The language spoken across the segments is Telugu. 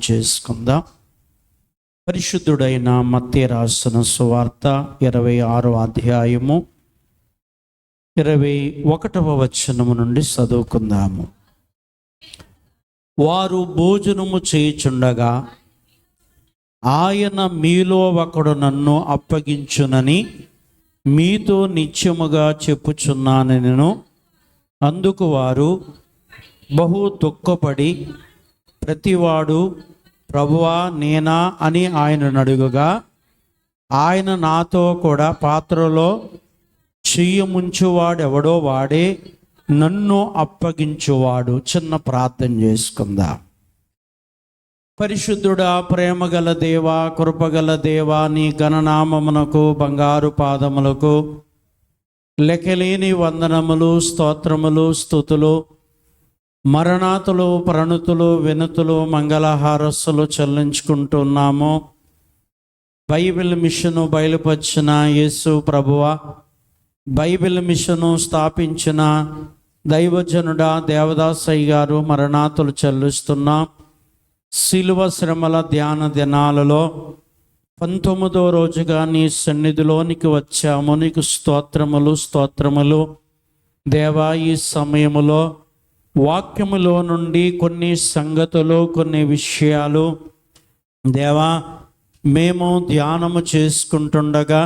చేసుకుందాం. పరిశుద్ధుడైన మత్తయి రాసిన సువార్త 26వ అధ్యాయము 21వ వచనము నుండి చదువుకుందాము. వారు భోజనము చేయుచుండగా ఆయన, మీలో ఒకడు నన్ను అప్పగించునని మీతో నిత్యముగా చెప్పుచున్నానెను. అందుకు వారు బహు దుఃఖపడి, ప్రతివాడు ప్రభువా నేనా అని ఆయనను అడుగగా, ఆయన, నాతో కూడా పాత్రలో చెయ్యముంచువాడెవడో వాడే నన్ను అప్పగించువాడు. చిన్న ప్రార్థన చేసుకుందాం. పరిశుద్ధుడా, ప్రేమగల దేవా, కృపగల దేవా, నీ ఘననామమునకు, బంగారు పాదములకు లెక్కలేని వందనములు, స్తోత్రములు, స్తుతులు, మరణాతులు, ప్రణుతులు, వినతులు, మంగళహారస్సులు చెల్లించుకుంటున్నాము. బైబిల్ మిషను బయలుపరిచిన యేసు ప్రభువా, బైబిల్ మిషను స్థాపించిన దైవజనుడా దేవదాసయ్య గారు మరణాతులు చెల్లిస్తున్నాం. శిలువ శ్రమల ధ్యాన దినాలలో 19వ రోజుగా నీ సన్నిధిలోనికి వచ్చాము. నీకు స్తోత్రములు. దేవా, ఈ సమయములో వాక్యములో నుండి కొన్ని సంగతులు, కొన్ని విషయాలు దేవా మేము ధ్యానము చేసుకుంటుండగా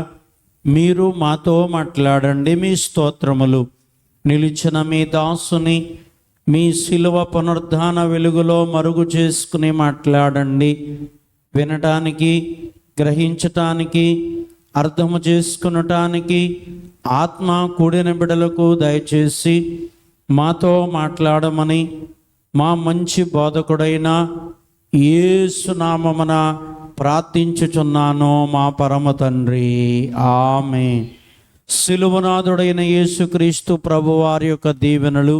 మీరు మాతో మాట్లాడండి. మీ స్తోత్రములు. నిలిచిన మీ దాసుని మీ శిలువ పునరుద్ధాన వెలుగులో మరుగు చేసుకుని మాట్లాడండి. వినటానికి, గ్రహించటానికి, అర్థము చేసుకునటానికి ఆత్మ కూడిన బిడలకు దయచేసి మాతో మాట్లాడమని మా మంచి బోధకుడైన యేసు నామమున ప్రార్థించుచున్నాను మా పరమ తండ్రి, ఆమేన్. శిలువనాథుడైన యేసుక్రీస్తు ప్రభువారి యొక్క దీవెనలు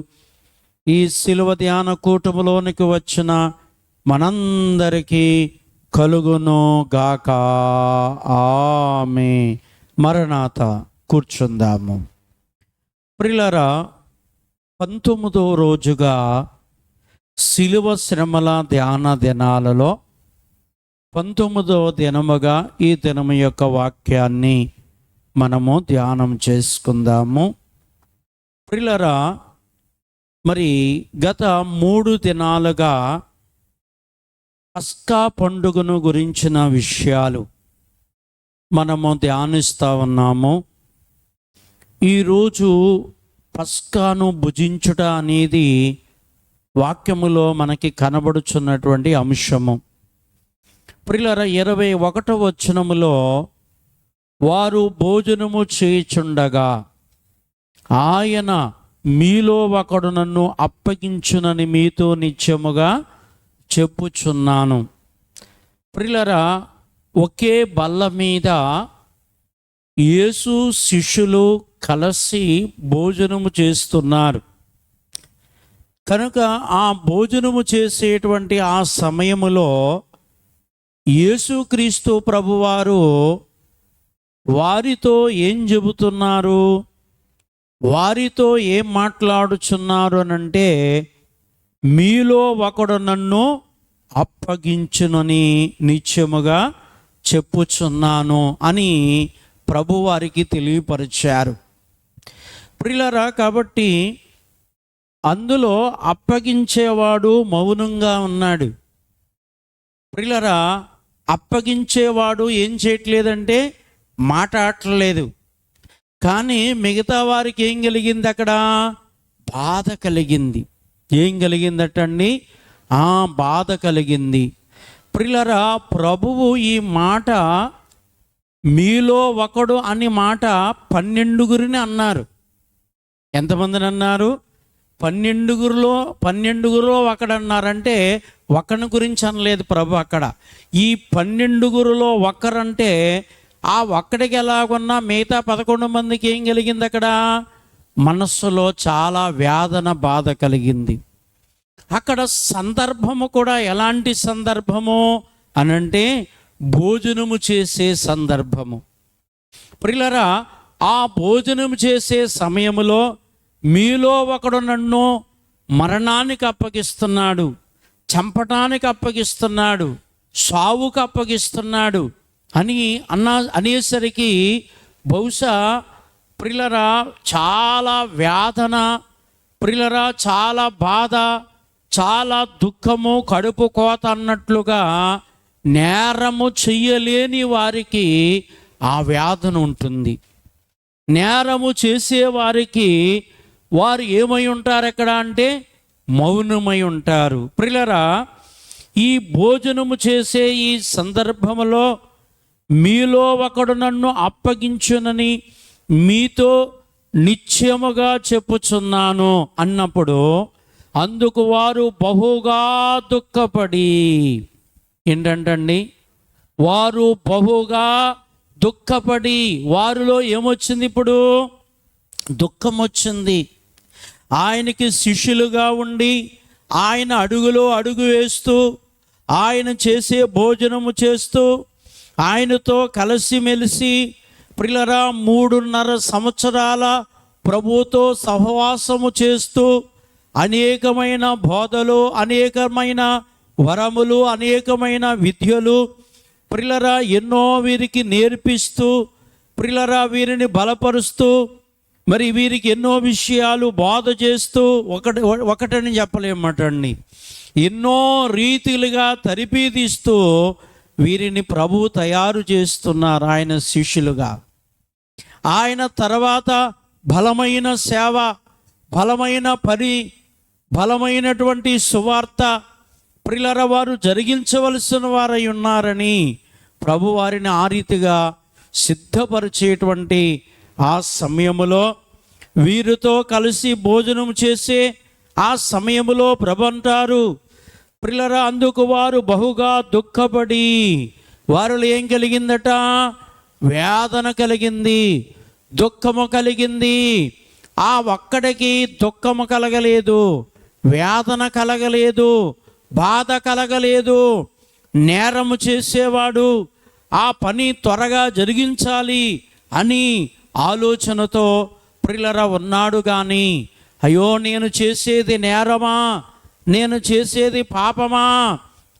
ఈ శిలువ ధ్యాన కూటములోనికి వచ్చిన మనందరికీ కలుగును గాక, ఆమేన్. మరణాత. కూర్చుందాము. ప్రియులారా, 19వ రోజుగా శిలువ శ్రమల ధ్యాన దినాలలో 19వ దినముగా ఈ దినము యొక్క వాక్యాన్ని మనము ధ్యానం చేసుకుందాము. ప్రియులారా, మరి గత 3 దినాలుగా పస్కా పండుగను గురించిన విషయాలు మనము ధ్యానిస్తూ ఉన్నాము. ఈరోజు పస్కాను భుజించుట అనేది వాక్యములో మనకి కనబడుచున్నటువంటి అంశము. ప్రియులారా, 21వ వచనములో వారు భోజనము చేయుచుండగా ఆయన, మీలో ఒకడు నన్ను అప్పగించునని మీతో నిత్యముగా చెప్పుచున్నాను. ప్రియులారా, ఒకే బల్ల మీద యేసు శిష్యులు కలిసి భోజనము చేస్తున్నారు. కనుక ఆ భోజనము చేసేటువంటి ఆ సమయములో యేసుక్రీస్తు ప్రభువారు వారితో ఏం చెబుతున్నారు, వారితో ఏం మాట్లాడుచున్నారు అనంటే, మీలో ఒకడు నన్ను అప్పగించునని నిత్యముగా చెప్పుచున్నాను అని ప్రభువారికి తెలియపరిచారు. ప్రియులారా, కాబట్టి అందులో అప్పగించేవాడు మౌనంగా ఉన్నాడు. ప్రియులారా, అప్పగించేవాడు ఏం చేయట్లేదంటే మాట్లాడలేదు. కానీ మిగతా వారికి ఏం కలిగింది? అక్కడ బాధ కలిగింది. ఏం కలిగిందటండి? బాధ కలిగింది. ప్రియులారా, ప్రభువు ఈ మాట, మీలో ఒకడు అని మాట 12గురిని అన్నారు. ఎంతమందిని అన్నారు? 12గురిలో ఒకడన్నారంటే ఒకని గురించి అనలేదు ప్రభు. అక్కడ ఈ 12గురిలో ఒకరంటే ఆ ఒక్కడికి ఎలాగున్నా మిగతా 11 మందికి ఏం కలిగింది? అక్కడ మనస్సులో చాలా వేదన, బాధ కలిగింది. అక్కడ సందర్భము కూడా ఎలాంటి సందర్భము అనంటే భోజనము చేసే సందర్భము. ప్రియులారా, ఆ భోజనం చేసే సమయములో మీలో ఒకడు నన్ను మరణానికి అప్పగిస్తున్నాడు, చంపటానికి అప్పగిస్తున్నాడు, సావుకు అప్పగిస్తున్నాడు అనేసరికి బహుశా ప్రియులరా చాలా వేదన, ప్రియులరా చాలా బాధ, చాలా దుఃఖము, కడుపు కోత అన్నట్లుగా నేరము చెయ్యలేని వారికి ఆ వేదన ఉంటుంది. నేరము చేసేవారికి వారు ఏమై ఉంటారు ఎక్కడ అంటే మౌనమై ఉంటారు. ప్రియులరా, ఈ భోజనము చేసే ఈ సందర్భంలో మీలో ఒకడు నన్ను అప్పగించునని మీతో నిశ్చయముగా చెప్పుచున్నాను అన్నప్పుడు అందుకు వారు బహుగా దుఃఖపడి, ఏంటంటండి, వారు బహుగా దుఃఖపడి, వారిలో ఏమొచ్చింది? ఇప్పుడు దుఃఖం వచ్చింది. ఆయనకి శిష్యులుగా ఉండి ఆయన అడుగులో అడుగు వేస్తూ, ఆయన చేసే భోజనము చేస్తూ, ఆయనతో కలిసిమెలిసి ప్రియులరా 3.5 సంవత్సరాల ప్రభువుతో సహవాసము చేస్తూ అనేకమైన బోధలు, అనేకమైన వరములు, అనేకమైన విద్యలు ప్రియులరా ఎన్నో వీరికి నేర్పిస్తూ, ప్రియులరా వీరిని బలపరుస్తూ, మరి వీరికి ఎన్నో విషయాలు బోధ చేస్తూ, ఒకటని చెప్పలేమటండి, ఎన్నో రీతిలుగా తరిపీదిస్తూ వీరిని ప్రభువు తయారు చేస్తున్నారు ఆయన శిష్యులుగా. ఆయన తర్వాత బలమైన సేవ, బలమైన పని, బలమైనటువంటి సువార్త ప్రియులరా వారు జరిగించవలసిన వారై ఉన్నారని ప్రభు వారిని ఆ రీతిగా సిద్ధపరిచేటువంటి ఆ సమయములో, వీరితో కలిసి భోజనం చేసే ఆ సమయములో ప్రభు అంటారు, ప్రియులరా అందుకు వారు బహుగా దుఃఖపడి, వారిలో ఏం కలిగిందట? వేదన కలిగింది, దుఃఖము కలిగింది. ఆ ఒక్కడికి దుఃఖము కలగలేదు, వేదన కలగలేదు, బాధ కలగలేదు. నేరము చేసేవాడు ఆ పని త్వరగా జరిగించాలి అని ఆలోచనతో ప్రియులరా ఉన్నాడు. కానీ అయ్యో నేను చేసేది నేరమా, నేను చేసేది పాపమా,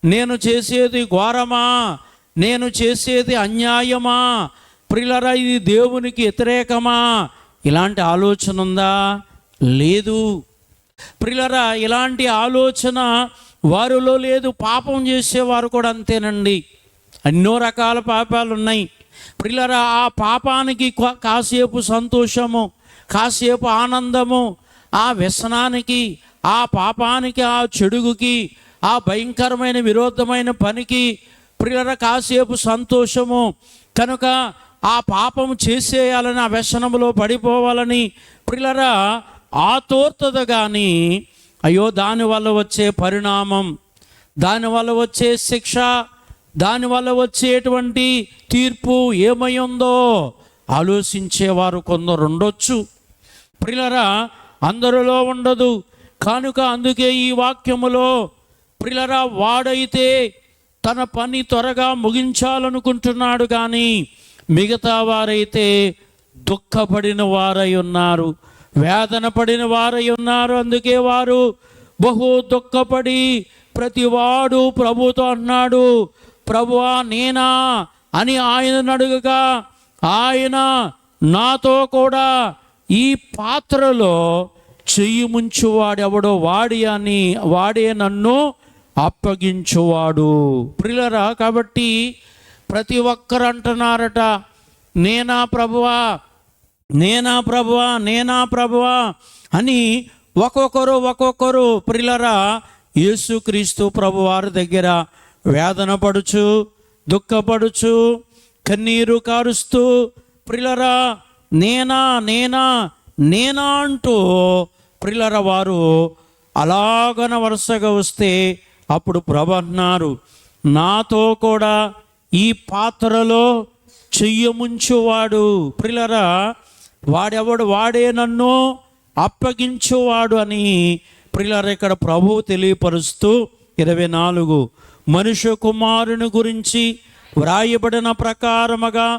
నేను చేసేది ఘోరమా, నేను చేసేది అన్యాయమా, ప్రియులరా ఇది దేవునికి వ్యతిరేకమా, ఇలాంటి ఆలోచన ఉందా? లేదు. ప్రియులరా ఇలాంటి ఆలోచన వారిలో లేదు. పాపం చేసేవారు కూడా అంతేనండి. ఎన్నో రకాల పాపాలు ఉన్నాయి. ప్రియులరా ఆ పాపానికి కాసేపు సంతోషము, కాసేపు ఆనందము, ఆ వ్యసనానికి, ఆ పాపానికి, ఆ చెడుగుకి, ఆ భయంకరమైన విరోధమైన పనికి ప్రియులరా కాసేపు సంతోషము కనుక ఆ పాపము చేసేయాలని, ఆ వ్యసనములో పడిపోవాలని ప్రియులరా ఆతోర్తద. కానీ అయ్యో దానివల్ల వచ్చే పరిణామం, దానివల్ల వచ్చే శిక్ష, దానివల్ల వచ్చేటువంటి తీర్పు ఏమై ఉందో ఆలోచించేవారు కొందరు ఉండొచ్చు. ప్రియులరా అందరిలో ఉండదు కనుక అందుకే ఈ వాక్యములో ప్రియులరా వాడైతే తన పని త్వరగా ముగించాలనుకుంటున్నాడు, కానీ మిగతా వారైతే దుఃఖపడిన వారై ఉన్నారు, వేదన పడిన వారై ఉన్నారు. అందుకే వారు బహు దుఃఖపడి ప్రతివాడు ప్రభుతో అన్నాడు, ప్రభువా నేనా అని ఆయనను అడుగగా, ఆయన నాతో కూడా ఈ పాత్రలో చెయ్యి ముంచువాడెవడో వాడే నన్ను అప్పగించువాడు. ప్రియులరా కాబట్టి ప్రతి ఒక్కరు అంటున్నారట, నేనా ప్రభువా, నేనా ప్రభువా, నేనా ప్రభువా అని ఒక్కొక్కరు ప్రియులరా యేసుక్రీస్తు ప్రభువారి దగ్గర వేదన పడుచు, దుఃఖపడుచు, కన్నీరు కారుస్తూ ప్రియులరా నేనా నేనా నేనా అంటూ ప్రియులరా వారు అలాగన వరుసగా వస్తే అప్పుడు ప్రభు అన్నారు, నాతో కూడా ఈ పాత్రలో చెయ్యముంచువాడు. ప్రియులరా వాడెవడు? వాడే నన్ను అప్పగించువాడు అని ప్రియులరా ఇక్కడ ప్రభువు తెలియపరుస్తూ 24 మనుష్య కుమారుని గురించి వ్రాయబడిన ప్రకారముగా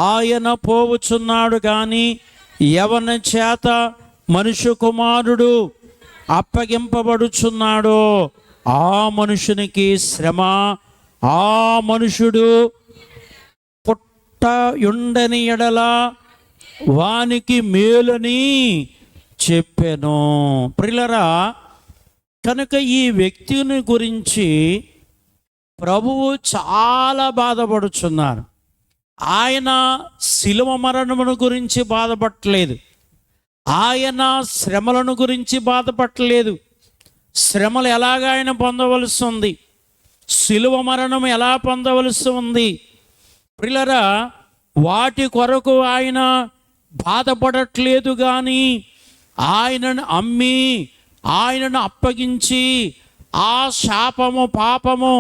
ఆయన పోవుచున్నాడు, కానీ ఎవని చేత మనుష్య కుమారుడు అప్పగింపబడుచున్నాడో ఆ మనుషునికి శ్రమ, ఆ మనుషుడు పుట్టయుండని ఎడల వానికి మేలని చెప్పెను. ప్రియులారా, కనుక ఈ వ్యక్తిని గురించి ప్రభువు చాలా బాధపడుచున్నారు. ఆయన శిలువ మరణమును గురించి బాధపడలేదు, ఆయన శ్రమలను గురించి బాధపడలేదు. శ్రమలు ఎలాగ ఆయన పొందవలసి ఉంది, శిలువ మరణం ఎలా పొందవలసి ఉంది, ప్రియులారా, వాటి కొరకు ఆయన బాధపడట్లేదు. కానీ ఆయనను అమ్మి, ఆయనను అప్పగించి ఆ శాపము, పాపము,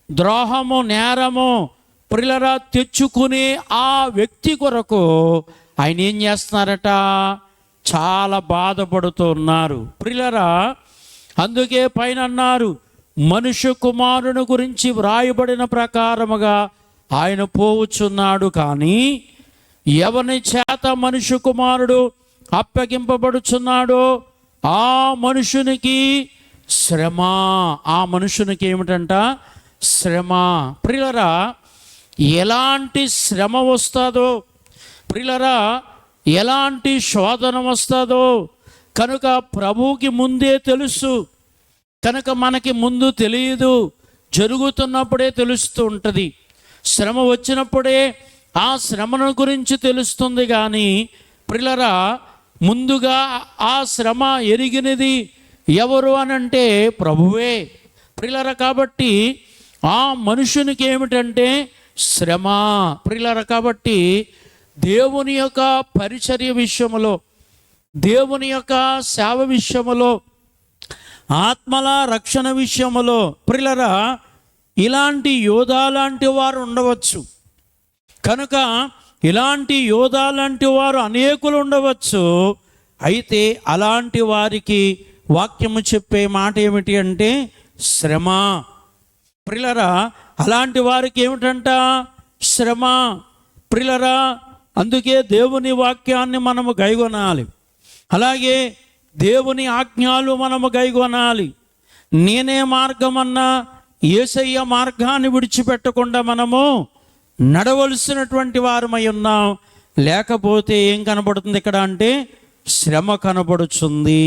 ద్రోహము, నేరము ప్రియులారా తెచ్చుకునే ఆ వ్యక్తి కొరకు ఆయన ఏం చేస్తున్నారట, చాలా బాధపడుతూ ఉన్నారు. ప్రియులారా, అందుకే పైన అన్నారు, మనుష్య కుమారుని గురించి వ్రాయబడిన ప్రకారముగా ఆయన పోవుచున్నాడు. కానీ ఎవని చేత మనుష్య కుమారుడు అప్పగింపబడుచున్నాడో ఆ మనుషునికి శ్రమ. ఆ మనుషునికి ఏమిటంట, శ్రమ. ప్రియులారా, ఎలాంటి శ్రమ వస్తుందో, ప్రియులారా, ఎలాంటి శోధన వస్తుందో కనుక ప్రభువుకి ముందే తెలుసు. కనుక మనకి ముందు తెలియదు, జరుగుతున్నప్పుడే తెలుస్తూ ఉంటుంది. శ్రమ వచ్చినప్పుడే ఆ శ్రమను గురించి తెలుస్తుంది. కానీ ప్రియులారా, ముందుగా ఆ శ్రమ ఎరిగినది ఎవరు అనంటే ప్రభువే. ప్రియులారా, కాబట్టి ఆ మనుషునికి ఏమిటంటే శ్రమ. ప్రియులారా, కాబట్టి దేవుని యొక్క పరిచర్య విషయములో, దేవుని యొక్క సేవ విషయములో, ఆత్మల రక్షణ విషయములో ప్రియులారా ఇలాంటి యోధా లాంటి వారు ఉండవచ్చు. కనుక ఇలాంటి యోధా లాంటి వారు అనేకులు ఉండవచ్చు. అయితే అలాంటి వారికి వాక్యము చెప్పే మాట ఏమిటి అంటే శ్రమ. ప్రియులారా, అలాంటి వారికి ఏమిటంట, శ్రమ. ప్రియులారా, అందుకే దేవుని వాక్యాన్ని మనము గైగొనాలి, అలాగే దేవుని ఆజ్ఞలు మనము గైగొనాలి. నేనే మార్గమన్నా యేసయ్య మార్గాన్ని విడిచిపెట్టకుండా మనము నడవలసినటువంటి వారమై ఉన్నాం. లేకపోతే ఏం కనబడుతుంది ఇక్కడ అంటే శ్రమ కనబడుతుంది.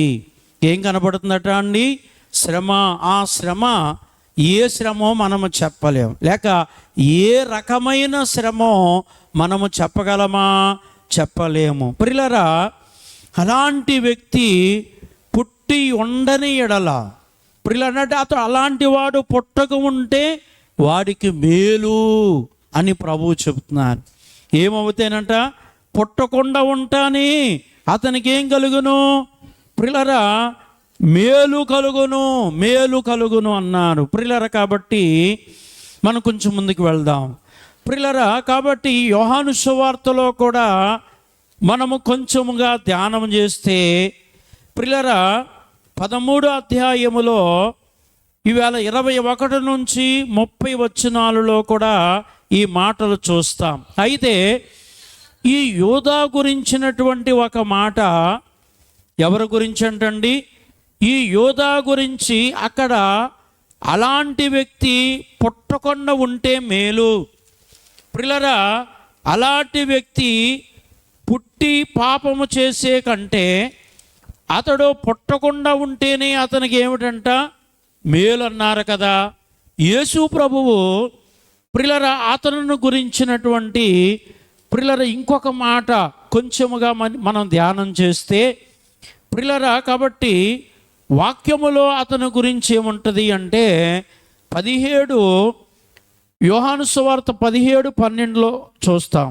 ఏం కనబడుతుందట అండి, శ్రమ. ఆ శ్రమ ఏ శ్రమో మనము చెప్పలేము, లేక ఏ రకమైన శ్రమో మనము చెప్పగలమా, చెప్పలేము. ప్రియులారా, అలాంటి వ్యక్తి పుట్టి ఉండని ఎడల, ప్రియులంటే అతడు అలాంటి వాడు పుట్టక ఉంటే వాడికి మేలు అని ప్రభువు చెబుతున్నారు. ఏమవుతానంట, పుట్టకుండా ఉంటాని అతనికి ఏం కలుగును, ప్రియులారా మేలు కలుగును, మేలు కలుగును అన్నారు. ప్రియులారా, కాబట్టి మనం కొంచెం ముందుకు వెళ్దాం. ప్రియులారా, కాబట్టి యోహాను సువార్తలో కూడా మనము కొంచెముగా ధ్యానం చేస్తే ప్రియులారా 13వ అధ్యాయములో ఈవేళ 21 నుంచి 30 వచనాలలో కూడా ఈ మాటలు చూస్తాం. అయితే ఈ యోధా గురించినటువంటి ఒక మాట ఎవరి గురించి అంటండి, ఈ యోధా గురించి అక్కడ అలాంటి వ్యక్తి పుట్టకుండా ఉంటే మేలు. ప్రియులారా, అలాంటి వ్యక్తి పుట్టి పాపము చేసే కంటే అతడు పుట్టకుండా ఉంటేనే అతనికి ఏమిటంట మేలు అన్నారు కదా. యేసు ప్రభువు ప్రియులారా అతను గురించినటువంటి ప్రియులారా ఇంకొక మాట కొంచెముగా మనం ధ్యానం చేస్తే ప్రియులారా, కాబట్టి వాక్యములో అతని గురించి ఏముంటుంది అంటే 17 యోహాను సువార్త 17:12 చూస్తాం.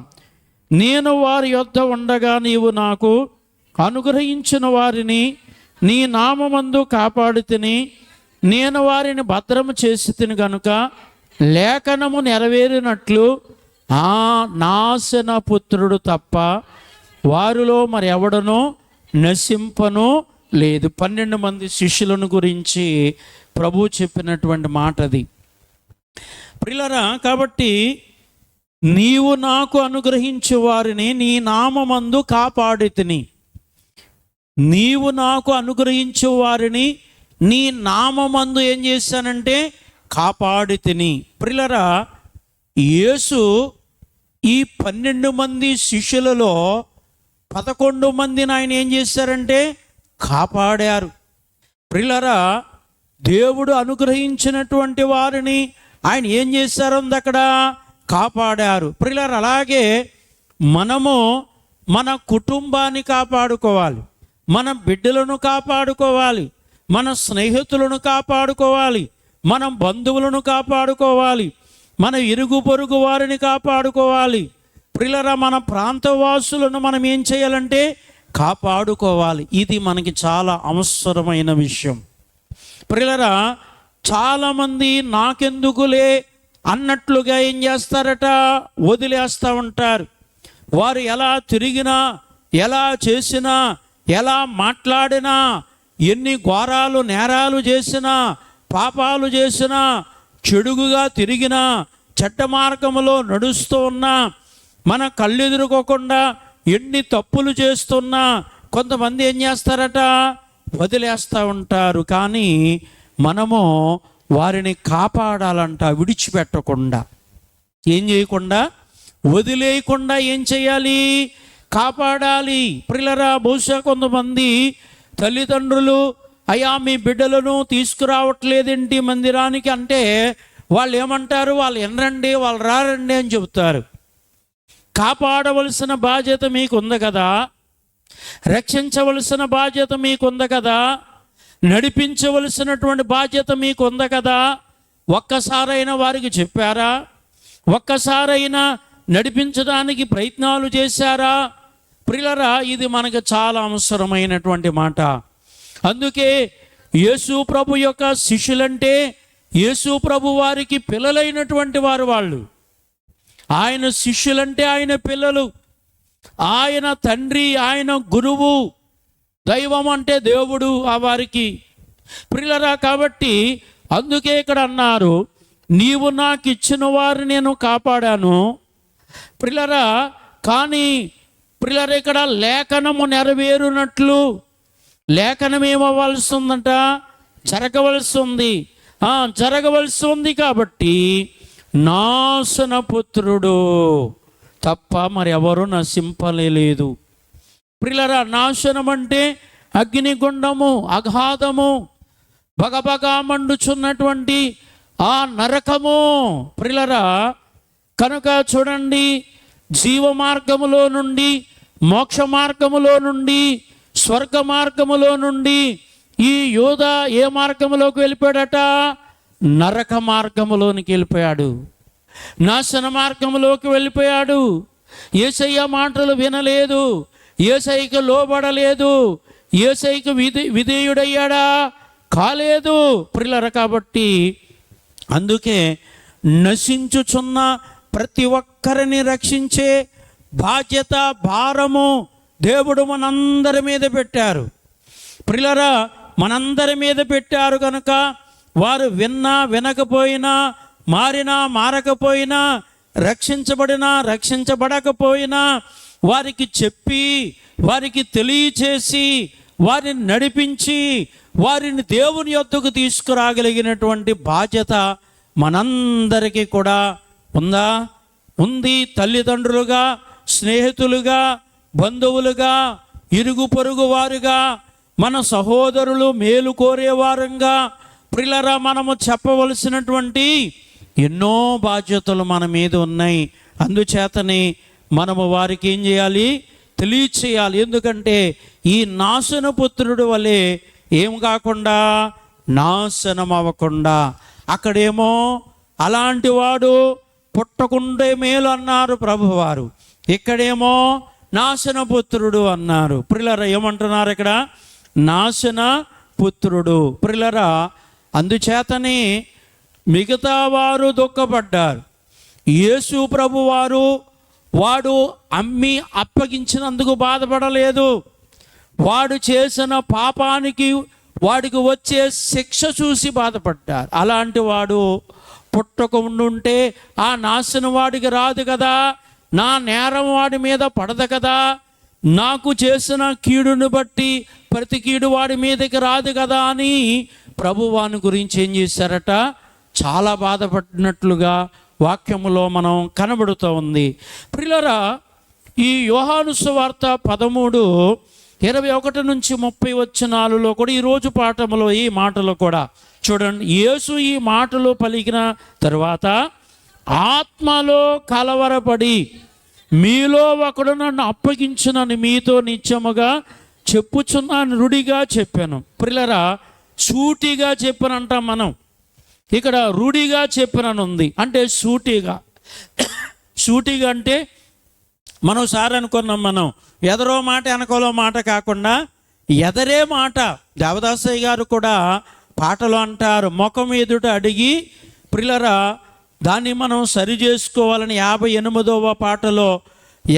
నేను వారి యొద్ద ఉండగా నీవు నాకు అనుగ్రహించిన వారిని నీ నామమందు కాపాడితిని, నేను వారిని భద్రము చేసి తిని గనుక లేఖనము నెరవేరినట్లు ఆ నాశన పుత్రుడు తప్ప వారిలో మరి ఎవడనో నశింపను లేదు. 12 మంది శిష్యులను గురించి ప్రభువు చెప్పినటువంటి మాట అది. ప్రియులారా, కాబట్టి నీవు నాకు అనుగ్రహించు వారిని నీ నామమందు కాపాడితిని, నీవు నాకు అనుగ్రహించు వారిని నీ నామమందు ఏం చేశానంటే కాపాడి తిని. ప్రియులారా, యేసు ఈ 12 మంది శిష్యులలో 11 మందిని ఆయన ఏం చేశారంటే కాపాడారు. ప్రియులారా, దేవుడు అనుగ్రహించినటువంటి వారిని ఆయన ఏం చేశారు అక్కడ కాపాడారు. ప్రియులారా, అలాగే మనము మన కుటుంబాన్ని కాపాడుకోవాలి, మన బిడ్డలను కాపాడుకోవాలి, మన స్నేహితులను కాపాడుకోవాలి, మన బంధువులను కాపాడుకోవాలి, మన ఇరుగు పొరుగు వారిని కాపాడుకోవాలి. ప్రియులారా, మన ప్రాంతవాసులను మనం ఏం చేయాలంటే కాపాడుకోవాలి. ఇది మనకి చాలా అవసరమైన విషయం. ప్రియులారా, చాలామంది నాకెందుకులే అన్నట్లుగా ఏం చేస్తారట, వదిలేస్తూ ఉంటారు. వారు ఎలా తిరిగినా, ఎలా చేసినా, ఎలా మాట్లాడినా, ఎన్ని ఘోరాలు నేరాలు చేసినా, పాపాలు చేసినా, చెడుగుగా తిరిగినా, చెడ్డ మార్గములో నడుస్తూ ఉన్నా, మన కళ్ళెదురుకోకుండా ఎన్ని తప్పులు చేస్తున్నా కొంతమంది ఏం చేస్తారట, వదిలేస్తూ ఉంటారు. కానీ మనము వారిని కాపాడాలంట, విడిచిపెట్టకుండా, ఏం చేయకుండా, వదిలేయకుండా ఏం చేయాలి, కాపాడాలి. ప్రియులారా, బహుశా కొంతమంది తల్లిదండ్రులు అయ్యా మీ బిడ్డలను తీసుకురావట్లేదేంటి మందిరానికి అంటే వాళ్ళు ఏమంటారు, వాళ్ళు ఎనరండి, వాళ్ళు రారండి అని చెబుతారు. కాపాడవలసిన బాధ్యత మీకు ఉంది కదా, రక్షించవలసిన బాధ్యత మీకు ఉంది కదా, నడిపించవలసినటువంటి బాధ్యత మీకు ఉంది కదా. ఒక్కసారైనా వారికి చెప్పారా? ఒక్కసారైనా నడిపించడానికి ప్రయత్నాలు చేశారా? ప్రియులారా, ఇది మనకు చాలా అవసరమైనటువంటి మాట. అందుకే యేసు ప్రభు యొక్క శిష్యులంటే యేసు ప్రభు వారికి పిల్లలైనటువంటి వారు. వాళ్ళు ఆయన శిష్యులంటే ఆయన పిల్లలు, ఆయన తండ్రి, ఆయన గురువు, దైవం అంటే దేవుడు ఆ వారికి. ప్రియులారా, కాబట్టి అందుకే ఇక్కడ అన్నారు, నీవు నాకు ఇచ్చిన వారిని నేను కాపాడాను. ప్రియులారా, కానీ ప్రియులారా, ఇక్కడ లేఖనము నెరవేరునట్లు, లేఖనం ఏమవ్వాల్సి ఉందంట, జరగవలసి ఉంది. జరగవలసి ఉంది కాబట్టి నాశనపుత్రుడు తప్ప మరి ఎవరు నశింపలేదు. ప్రియులారా, నాశనం అంటే అగ్నిగుండము, అగాధము, బగబగా మండుచున్నటువంటి ఆ నరకము. ప్రియులారా, కనుక చూడండి, జీవ మార్గములో నుండి, మోక్ష మార్గములో నుండి, స్వర్గ మార్గములో నుండి ఈ యోధ ఏ మార్గములోకి వెళ్ళిపోయాడట, నరక మార్గములోనికి వెళ్ళిపోయాడు, నాశన మార్గములోకి వెళ్ళిపోయాడు. యేసయ్య మాటలు వినలేదు, యేసయ్యకు లోబడలేదు, యేసయ్యకు విధేయుడయ్యాడా, కాలేదు. ప్రియులారా, కాబట్టి అందుకే నశించుచున్న ప్రతి ఒక్కరిని రక్షించే బాధ్యత, భారము దేవుడు మనందరి మీద పెట్టారు. ప్రియులారా, మనందరి మీద పెట్టారు కనుక వారు విన్నా వినకపోయినా, మారినా మారకపోయినా, రక్షించబడినా రక్షించబడకపోయినా వారికి చెప్పి, వారికి తెలియచేసి, వారిని నడిపించి, వారిని దేవుని యొద్దకు తీసుకురాగలిగినటువంటి బాధ్యత మనందరికీ కూడా ఉందా? ఉంది. తల్లిదండ్రులుగా, స్నేహితులుగా, బంధువులుగా, ఇరుగు పొరుగు వారుగా, మన సహోదరులు మేలు కోరేవారంగా ప్రియులారా, మనము చెప్పవలసినటువంటి ఎన్నో బాధ్యతలు మన మీద ఉన్నాయి. అందుచేతనే మనము వారికి ఏం చేయాలి, తెలియచేయాలి. ఎందుకంటే ఈ నాశనపుత్రుడు వలె ఏం కాకుండా, నాశనం అవ్వకుండా. అక్కడేమో అలాంటి వాడు పుట్టకుండే మేలు అన్నారు ప్రభువారు, ఇక్కడేమో నాశనపుత్రుడు అన్నారు. ప్రియులారా, ఏమంటున్నారు ఇక్కడ, నాశన పుత్రుడు. ప్రియులారా, అందుచేతనే మిగతా వారు దుఃఖపడ్డారు. యేసు ప్రభు వాడు అమ్మి అప్పగించినందుకు బాధపడలేదు. వాడు చేసిన పాపానికి వాడికి వచ్చే శిక్ష చూసి బాధపడ్డారు. అలాంటి వాడు పుట్టకుండుంటే ఆ నాశనం వాడికి రాదు కదా, నా నేరం వాడి మీద పడదు కదా, నాకు చేసిన కీడును బట్టి ప్రతి కీడు వాడి మీదకి రాదు కదా అని ప్రభువాని గురించి ఏం చేశారట, చాలా బాధపడినట్లుగా వాక్యములో మనం కనబడుతూ ఉంది. ప్రియులారా, ఈ యోహాను సువార్త 13:21 వచనాలలో కూడా ఈరోజు పాఠములో ఈ మాటలు కూడా చూడండి. యేసు ఈ మాటలు పలికిన తరువాత ఆత్మలో కలవరపడి, మీలో ఒకడు నన్ను అప్పగించునని మీతో నిత్యముగా చెప్పుచున్నాను రుడిగా చెప్పాను. ప్రియులారా, సూటిగా చెప్పనంటాం మనం, ఇక్కడ రూఢిగా చెప్పనని ఉంది. అంటే సూటిగా అంటే మనం సార్ అనుకున్నాం, మనం ఎదరో మాట వెనకలో మాట కాకుండా ఎదరే మాట. దేవదాసయ్య గారు కూడా పాటలు అంటారు, ముఖం ఎదుట అడిగి. ప్రియులారా, దాన్ని మనం సరి చేసుకోవాలని 58వ పాటలో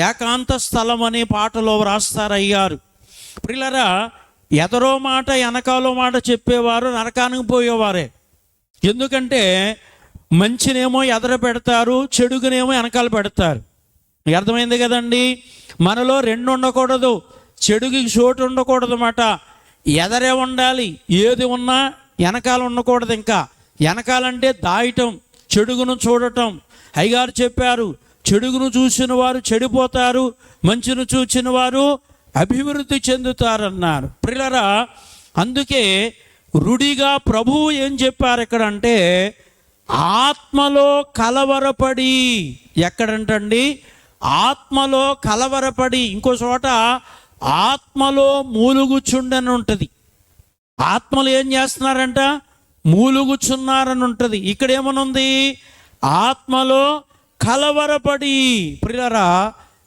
ఏకాంత స్థలం అనే పాటలో వ్రాస్తారు అయ్యారు. ప్రియులారా, ఎదరో మాట వెనకాలో మాట చెప్పేవారు నరకానికి పోయేవారే. ఎందుకంటే మంచినేమో ఎదర పెడతారు, చెడుగునేమో వెనకాల పెడతారు. మీకు అర్థమైంది కదండి. మనలో రెండు ఉండకూడదు, చెడుకి చోటు ఉండకూడదు అన్నమాట. ఎదరే ఉండాలి, ఏది ఉన్నా వెనకాల ఉండకూడదు. ఇంకా వెనకాలంటే దాయటం, చెడుగును చూడటం. అయ్యగారు చెప్పారు, చెడుగును చూసిన వారు చెడిపోతారు, మంచిని చూసిన వారు అభివృద్ధి చెందుతారన్నారు. ప్రియులారా, అందుకే రుడిగా ప్రభువు ఏం చెప్పారు ఇక్కడ అంటే, ఆత్మలో కలవరపడి. ఎక్కడంటండి? ఆత్మలో కలవరపడి. ఇంకో చోట ఆత్మలో మూలుగుచుండని ఉంటుంది. ఆత్మలు ఏం చేస్తున్నారంట? మూలుగుచున్నారని ఉంటుంది. ఇక్కడ ఏమనుంది? ఆత్మలో కలవరపడి. ప్రియులారా,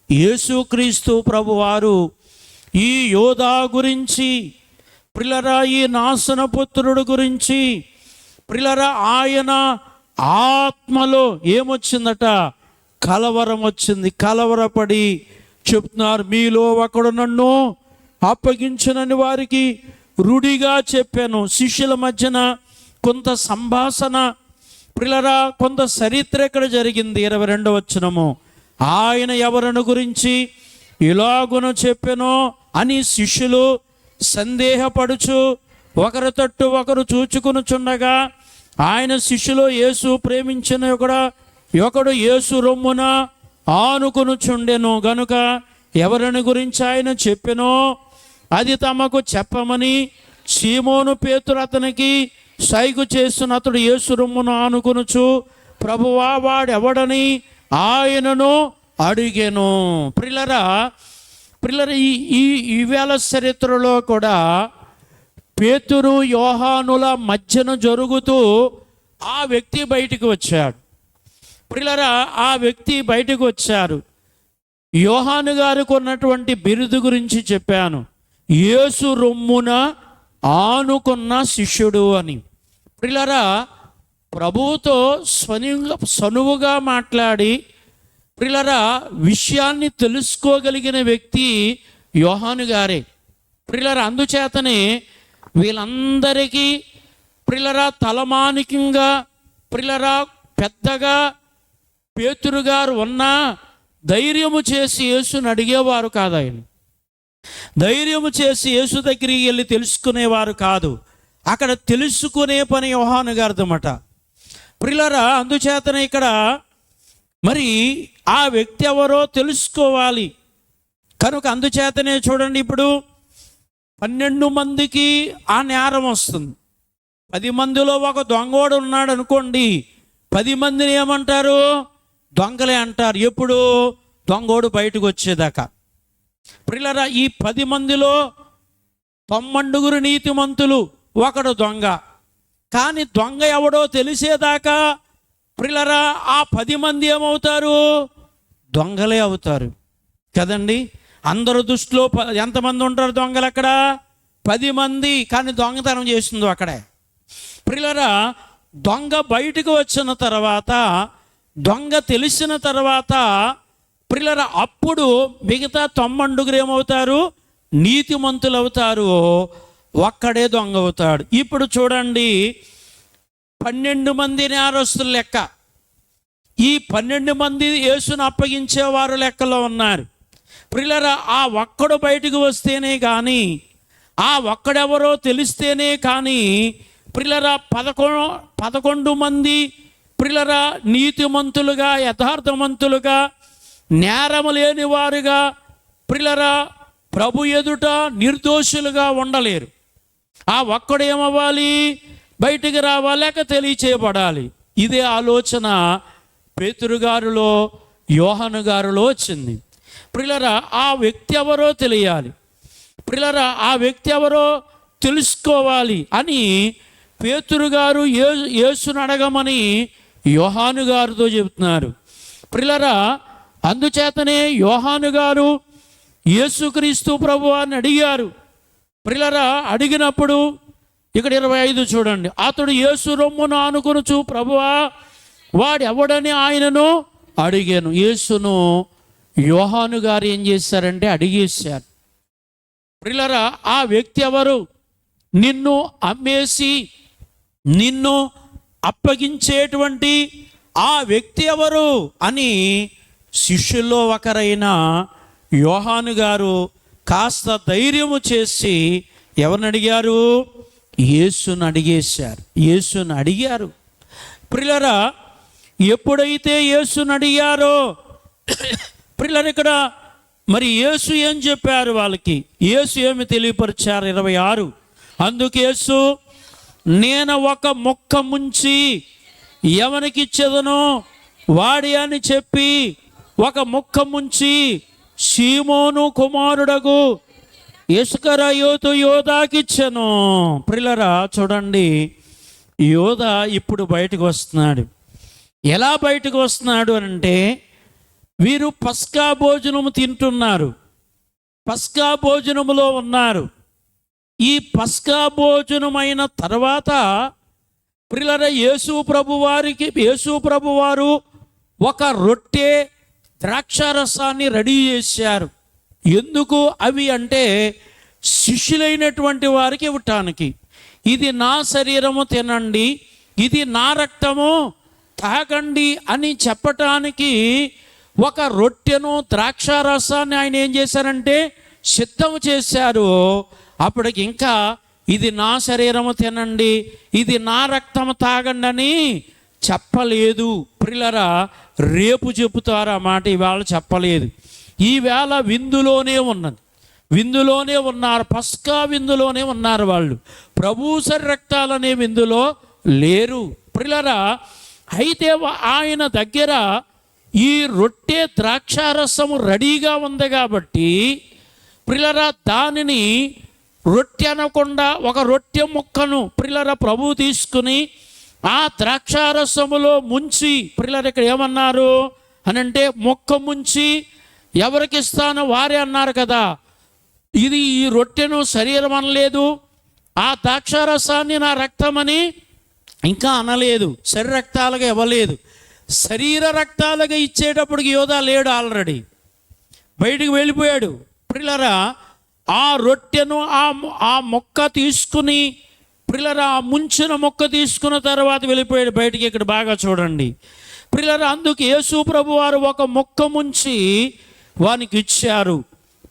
యేసుక్రీస్తు ప్రభువారు ఈ యోధా గురించి, ప్రియులారా, ఈ నాశనపుత్రుడు గురించి, ప్రియులారా, ఆయన ఆత్మలో ఏమొచ్చిందట? కలవరం వచ్చింది. కలవరపడి చెప్తున్నారు, మీలో ఒకడు నన్ను అప్పగించునని వారికి రుడిగా చెప్పాను. శిష్యుల మధ్యన కొంత సంభాషణ, ప్రియులారా, కొంత చరిత్ర ఇక్కడ జరిగింది. 22వ వచనము, ఆయన ఎవరిని గురించి ఇలాగును చెప్పెనో అని శిష్యులు సందేహపడుచు ఒకరి తట్టు ఒకరు చూచుకొనుచుండగా, ఆయన శిష్యులు యేసు ప్రేమించిన ఒకడు యేసు రొమ్మున ఆనుకొనుచుండెను గనుక ఎవరిని గురించి ఆయన చెప్పెనో అది తమకు చెప్పమని సీమోను పేతురు అతనికి సైగు చేస్తున్న అతడు యేసు రొమ్మును ఆనుకొనుచు, ప్రభువా వాడెవడని ఆయనను అడిగెను. ప్రియులారా, ఈ వేళ చరిత్రలో కూడా పేతురు యోహానుల మధ్యన జరుగుతూ ఆ వ్యక్తి బయటికి వచ్చాడు. ప్రియులారా, ఆ వ్యక్తి బయటకు వచ్చారు. యోహాను గారికి ఉన్నటువంటి బిరుదు గురించి చెప్పాను, యేసు రొమ్మున ఆనుకున్న శిష్యుడు అని. ప్రియులారా, ప్రభువుతో సనువుగా మాట్లాడి, ప్రియులారా, విషయాన్ని తెలుసుకోగలిగిన వ్యక్తి యోహాను గారే. ప్రియులారా, అందుచేతనే వీళ్ళందరికీ ప్రియులారా తలమానికంగా, ప్రియులారా పెద్దగా పేతురు గారు ఉన్నా ధైర్యము చేసి యేసుని అడిగేవారు కాదు. ఆయన ధైర్యము చేసి యేసు దగ్గరికి వెళ్ళి తెలుసుకునేవారు కాదు. అక్కడ తెలుసుకునే పని యోహాను గారిదన్నమాట. ప్రియులారా, అందుచేతనే ఇక్కడ మరి ఆ వ్యక్తి ఎవరో తెలుసుకోవాలి కనుక అందుచేతనే చూడండి, ఇప్పుడు 12 మందికి ఆ నేరం వస్తుంది. 10 మందిలో ఒక దొంగోడు ఉన్నాడు అనుకోండి, 10 మందిని ఏమంటారు? దొంగలే అంటారు. ఎప్పుడు? దొంగోడు బయటకు వచ్చేదాకా. ప్రియులారా, ఈ 10 మందిలో 90 నీతిమంతులు, ఒకడు దొంగ. కానీ దొంగ ఎవడో తెలిసేదాకా ప్రియులారా ఆ 10 మంది ఏమవుతారు? దొంగలే అవుతారు కదండి. అందరు దృష్టిలో ఎంతమంది ఉంటారు దొంగలు? అక్కడ 10 మంది. కానీ దొంగతనం చేస్తుందో అక్కడే. ప్రియులారా, దొంగ బయటకు వచ్చిన తర్వాత, దొంగ తెలిసిన తర్వాత ప్రియులారా అప్పుడు మిగతా 90 ఏమవుతారు? నీతిమంతులు అవుతారు. ఒక్కడే దొంగ అవుతాడు. ఇప్పుడు చూడండి, 12 మంది నేరస్తుల లెక్క. ఈ 12 మంది యేసును అప్పగించేవారు లెక్కలో ఉన్నారు. ప్రియులారా, ఆ ఒక్కడు బయటకు వస్తేనే కానీ, ఆ ఒక్కడెవరో తెలిస్తేనే కానీ ప్రియులరా 11 మంది ప్రియులరా నీతిమంతులుగా, యథార్థవంతులుగా, నేరము లేని వారుగా ప్రియులరా ప్రభు ఎదుట నిర్దోషులుగా ఉండలేరు. ఆ ఒక్కడు ఏమవ్వాలి? బయటికి రావాలి, లేక తెలియచేయబడాలి. ఇదే ఆలోచన పేతురు గారిలో, యోహాను గారిలో వచ్చింది. ప్రియులరా ఆ వ్యక్తి ఎవరో తెలియాలి, ప్రియులరా ఆ వ్యక్తి ఎవరో తెలుసుకోవాలి అని పేతురు గారు యేసును అడగమని యోహాను గారితో చెబుతున్నారు. ప్రియులరా అందుచేతనే యోహాను గారు యేసుక్రీస్తు ప్రభువాన్ని అడిగారు. ప్రియులరా అడిగినప్పుడు ఇక్కడ 25 చూడండి. అతడు యేసు రొమ్మును ఆనుకొనుచు, ప్రభువా వాడు ఎవడని ఆయనను అడిగాను. యేసును యోహాను గారు ఏం చేశారంటే అడిగేశారు. ప్రియులరా ఆ వ్యక్తి ఎవరు? నిన్ను అమ్మేసి నిన్ను అప్పగించేటువంటి ఆ వ్యక్తి ఎవరు అని శిష్యుల్లో ఒకరైన యోహాను గారు కాస్త ధైర్యము చేసి ఎవరిని అడిగారు? యేసును అడిగేశారు. యేసును అడిగారు. ప్రియులరా ఎప్పుడైతే యేసును అడిగారో ప్రియులరా ఇక్కడ మరి యేసు ఏం చెప్పారు వాళ్ళకి? యేసు ఏమి తెలియపరిచారు? 26 అందుకు యేసు, నేను ఒక మొక్క ముంచి ఎవనికి ఇచ్చేదనో వాడి అని చెప్పి ఒక మొక్క ముంచి సీమోను కుమారుడగు ఇస్కరియోతు యోధాకిచ్చెను. ప్రియులరా చూడండి, యోధా ఇప్పుడు బయటకు వస్తున్నాడు. ఎలా బయటకు వస్తున్నాడు అంటే, వీరు పస్కా భోజనము తింటున్నారు, పస్కా భోజనములో ఉన్నారు. ఈ పస్కా భోజనమైన తర్వాత ప్రియులరా యేసు ప్రభువారు ఒక రొట్టె ద్రాక్షారసాన్ని రెడీ చేశారు. ఎందుకు అవి అంటే శిష్యులైనటువంటి వారికి ఇవ్వటానికి. ఇది నా శరీరము తినండి, ఇది నా రక్తము తాగండి అని చెప్పటానికి ఒక రొట్టెను ద్రాక్షారసాన్ని ఆయన ఏం చేశారంటే సిద్ధం చేశారు. అప్పటికి ఇంకా ఇది నా శరీరము తినండి, ఇది నా రక్తము తాగండి అని చెప్పలేదు. ప్రియులరా రేపు చెబుతారు ఆ మాట, ఈవేళ చెప్పలేదు. ఈవేళ విందులోనే ఉన్నది, విందులోనే ఉన్నారు, పస్కా విందులోనే ఉన్నారు వాళ్ళు. ప్రభు రక్తాలనే విందులో లేరు. ప్రియులరా అయితే ఆయన దగ్గర ఈ రొట్టె ద్రాక్షారసము రెడీగా ఉంది కాబట్టి ప్రియులరా దానిని రొట్టె అనకుండా ఒక రొట్టె ముక్కను ప్రియులరా ప్రభు తీసుకుని ఆ ద్రాక్షారసములో ముంచి, ప్రియులరా ఇక్కడ ఏమన్నారు అని అంటే మొక్క ముంచి ఎవరికి ఇస్తానో వారే అన్నారు కదా. ఇది ఈ రొట్టెను శరీరం అనలేదు, ఆ ద్రాక్షారసాన్ని నా రక్తమని ఇంకా అనలేదు, శరీర రక్తాలుగా ఇవ్వలేదు. శరీర రక్తాలుగా ఇచ్చేటప్పటికి యోధా లేడు, ఆల్రెడీ బయటికి వెళ్ళిపోయాడు. ప్రియులరా ఆ రొట్టెను ఆ మొక్క తీసుకుని ప్రియులరా ఆ ముంచిన మొక్క తీసుకున్న తర్వాత వెళ్ళిపోయాడు బయటికి. ఇక్కడ బాగా చూడండి ప్రియులరా, అందుకు యేసు ప్రభు వారు ఒక మొక్క ముంచి వానికి ఇచ్చారు.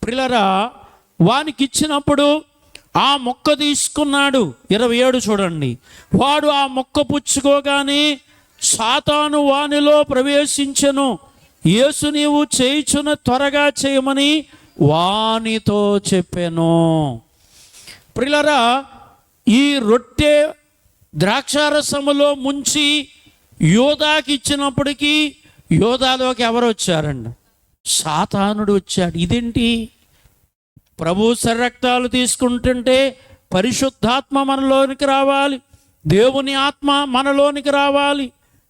ప్రియులరా వానికి ఇచ్చినప్పుడు ఆ మొక్క తీసుకున్నాడు. 27 చూడండి. వాడు ఆ మొక్క పుచ్చుకోగానే సాతాను వానిలో ప్రవేశించెను. యేసు నీవు చేయుచున్న త్వరగా చేయమని వానితో చెప్పాను. ప్రియులరా ఈ రొట్టె ద్రాక్షారసములో ముంచి యోధాకి ఇచ్చినప్పటికీ యోధాలోకి ఎవరు వచ్చారండి? సాతానుడు వచ్చాడు. ఇదేంటి? ప్రభు రక్తాలు తీసుకుంటుంటే పరిశుద్ధాత్మ మనలోనికి రావాలి, దేవుని ఆత్మ మనలోనికి రావాలి,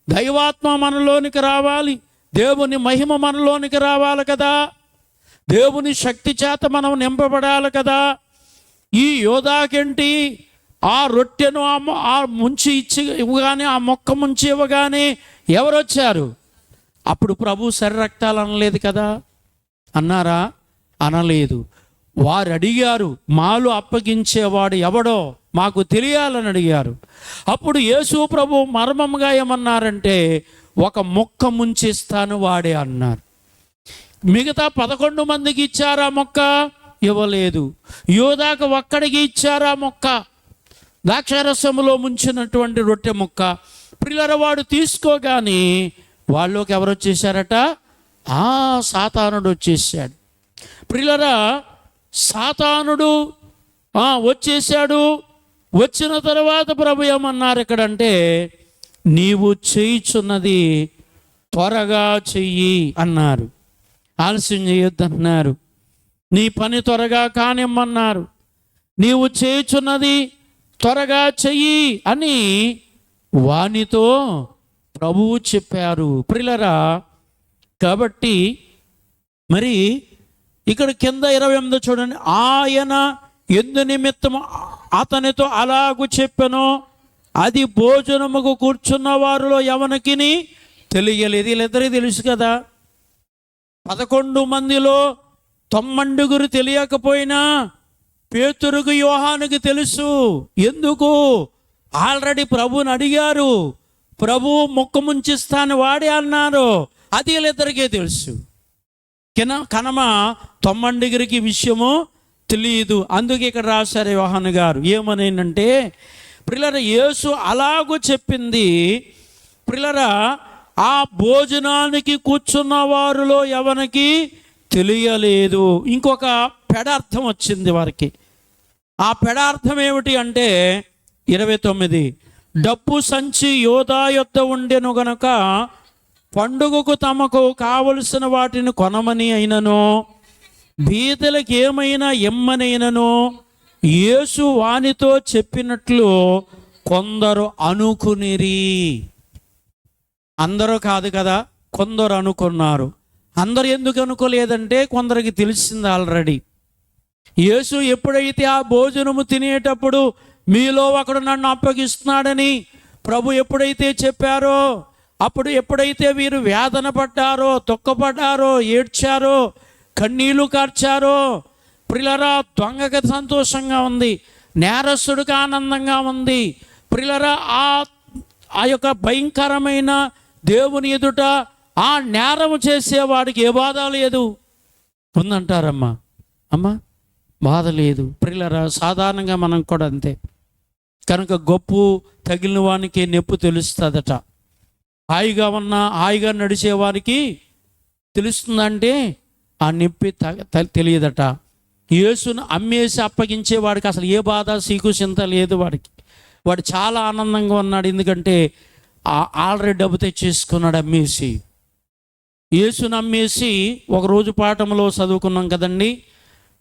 దైవాత్మ మనలోనికి రావాలి, దేవుని మహిమ మనలోనికి రావాలి కదా, దేవుని శక్తి చేత మనం నింపబడాలి కదా. ఈ యోధాకేంటి? ఆ రొట్టెను ఆ ముంచి ఇచ్చి ఇవ్వగానే, ఆ మొక్క ముంచి ఇవ్వగానే ఎవరు వచ్చారు? అప్పుడు ప్రభు రక్తాలు అనలేదు కదా. అన్నారా? అనలేదు. వారు అడిగారు, మాలు అప్పగించేవాడు ఎవడో మాకు తెలియాలని అడిగారు. అప్పుడు యేసు ప్రభు మర్మంగా ఏమన్నారంటే ఒక మొక్క ముంచిస్తాను వాడే అన్నారు. మిగతా 11 మందికి ఇచ్చారా మొక్క? ఇవ్వలేదు. యోధాకు ఒక్కడికి ఇచ్చారా మొక్క? ద్రాక్షారసములో ముంచినటువంటి రొట్టె ముక్క. ప్రియులారా, వాడు తీసుకోగానే వాళ్ళలోకి ఎవరు వచ్చేసారట? సాతానుడు వచ్చేసాడు. ప్రియులారా, సాతానుడు వచ్చేసాడు. వచ్చిన తర్వాత ప్రభు ఏమన్నారు ఇక్కడంటే, నీవు చేయుచున్నది త్వరగా చెయ్యి అన్నారు. ఆలస్యం చేయొద్దన్నారు. నీ పని త్వరగా కానిమ్మన్నారు. నీవు చేయుచున్నది త్వరగా చెయ్యి అని వానితో ప్రభువు చెప్పారు. ప్రియులారా, కాబట్టి మరి ఇక్కడ కింద 28 చూడండి. ఆయన ఎందు నిమిత్తము అతనితో అలాగు చెప్పెనో అది భోజనముకు కూర్చున్న వారిలో ఎవనికిని తెలియలేదు. వీళ్ళిద్దరికీ తెలుసు కదా. 11 మందిలో 9 తెలియకపోయినా పేతురుకు, యోహానుకి తెలుసు. ఎందుకు? ఆల్రెడీ ప్రభువుని అడిగారు. ప్రభు మొక్క ముంచిస్తాను వాడే అన్నారు. అది వీళ్ళిద్దరికీ తెలుసు. కనమ 9 విషయము తెలియదు. అందుకే ఇక్కడ రాశారు యోహాను గారు ఏమనేనంటే, ప్రియులారా, యేసు అలాగూ చెప్పింది. ప్రియులారా, ఆ భోజనానికి కూర్చున్న వారిలో ఎవరికి తెలియలేదు. ఇంకొక పెడార్థం వచ్చింది వారికి. ఆ పెడార్థం ఏమిటి అంటే 29, డబ్బు సంచి యోధా యొద్ద ఉండెను గనుక పండుగకు తమకు కావలసిన వాటిని కొనమని అయినను బీదలకు ఏమైనా ఇమ్మనైనను యేసు వానితో చెప్పినట్లు కొందరు అనుకునిరి. అందరూ కాదు కదా, కొందరు అనుకున్నారు. అందరు ఎందుకు అనుకోలేదంటే కొందరికి తెలిసింది ఆల్రెడీ. యేసు ఎప్పుడైతే ఆ భోజనము తినేటప్పుడు మీలో ఒకడు నన్ను అప్పగిస్తున్నాడని ప్రభు ఎప్పుడైతే చెప్పారో, అప్పుడు ఎప్పుడైతే వీరు వేదన పడ్డారో, దుఃఖపడ్డారో, ఏడ్చారో, కన్నీళ్లు కార్చారో, ప్రియులారా, దొంగకి సంతోషంగా ఉంది, నేరస్తుడికి ఆనందంగా ఉంది. ప్రియులారా, ఆ యొక్క భయంకరమైన దేవుని ఎదుట ఆ నేరము చేసేవాడికి ఏ బాధ లేదు. ఉందంటారమ్మా? బాధ లేదు. ప్రియులారా, సాధారణంగా మనం కూడా అంతే. కనుక గొప్ప తగిలిన వానికి నొప్పి తెలుస్తుందట. హాయిగా నడిచేవారికి తెలుస్తుందంటే ఆ నొప్పి తెలియదట. యేసును అమ్మేసి అప్పగించేవాడికి అసలు ఏ బాధ, సీకు, చింత లేదు. వాడు చాలా ఆనందంగా ఉన్నాడు. ఎందుకంటే ఆల్రెడీ డబ్బు తెచ్చేసుకున్నాడు అమ్మేసి. యేసును అమ్మేసి, ఒకరోజు పాఠంలో చదువుకున్నాం కదండి,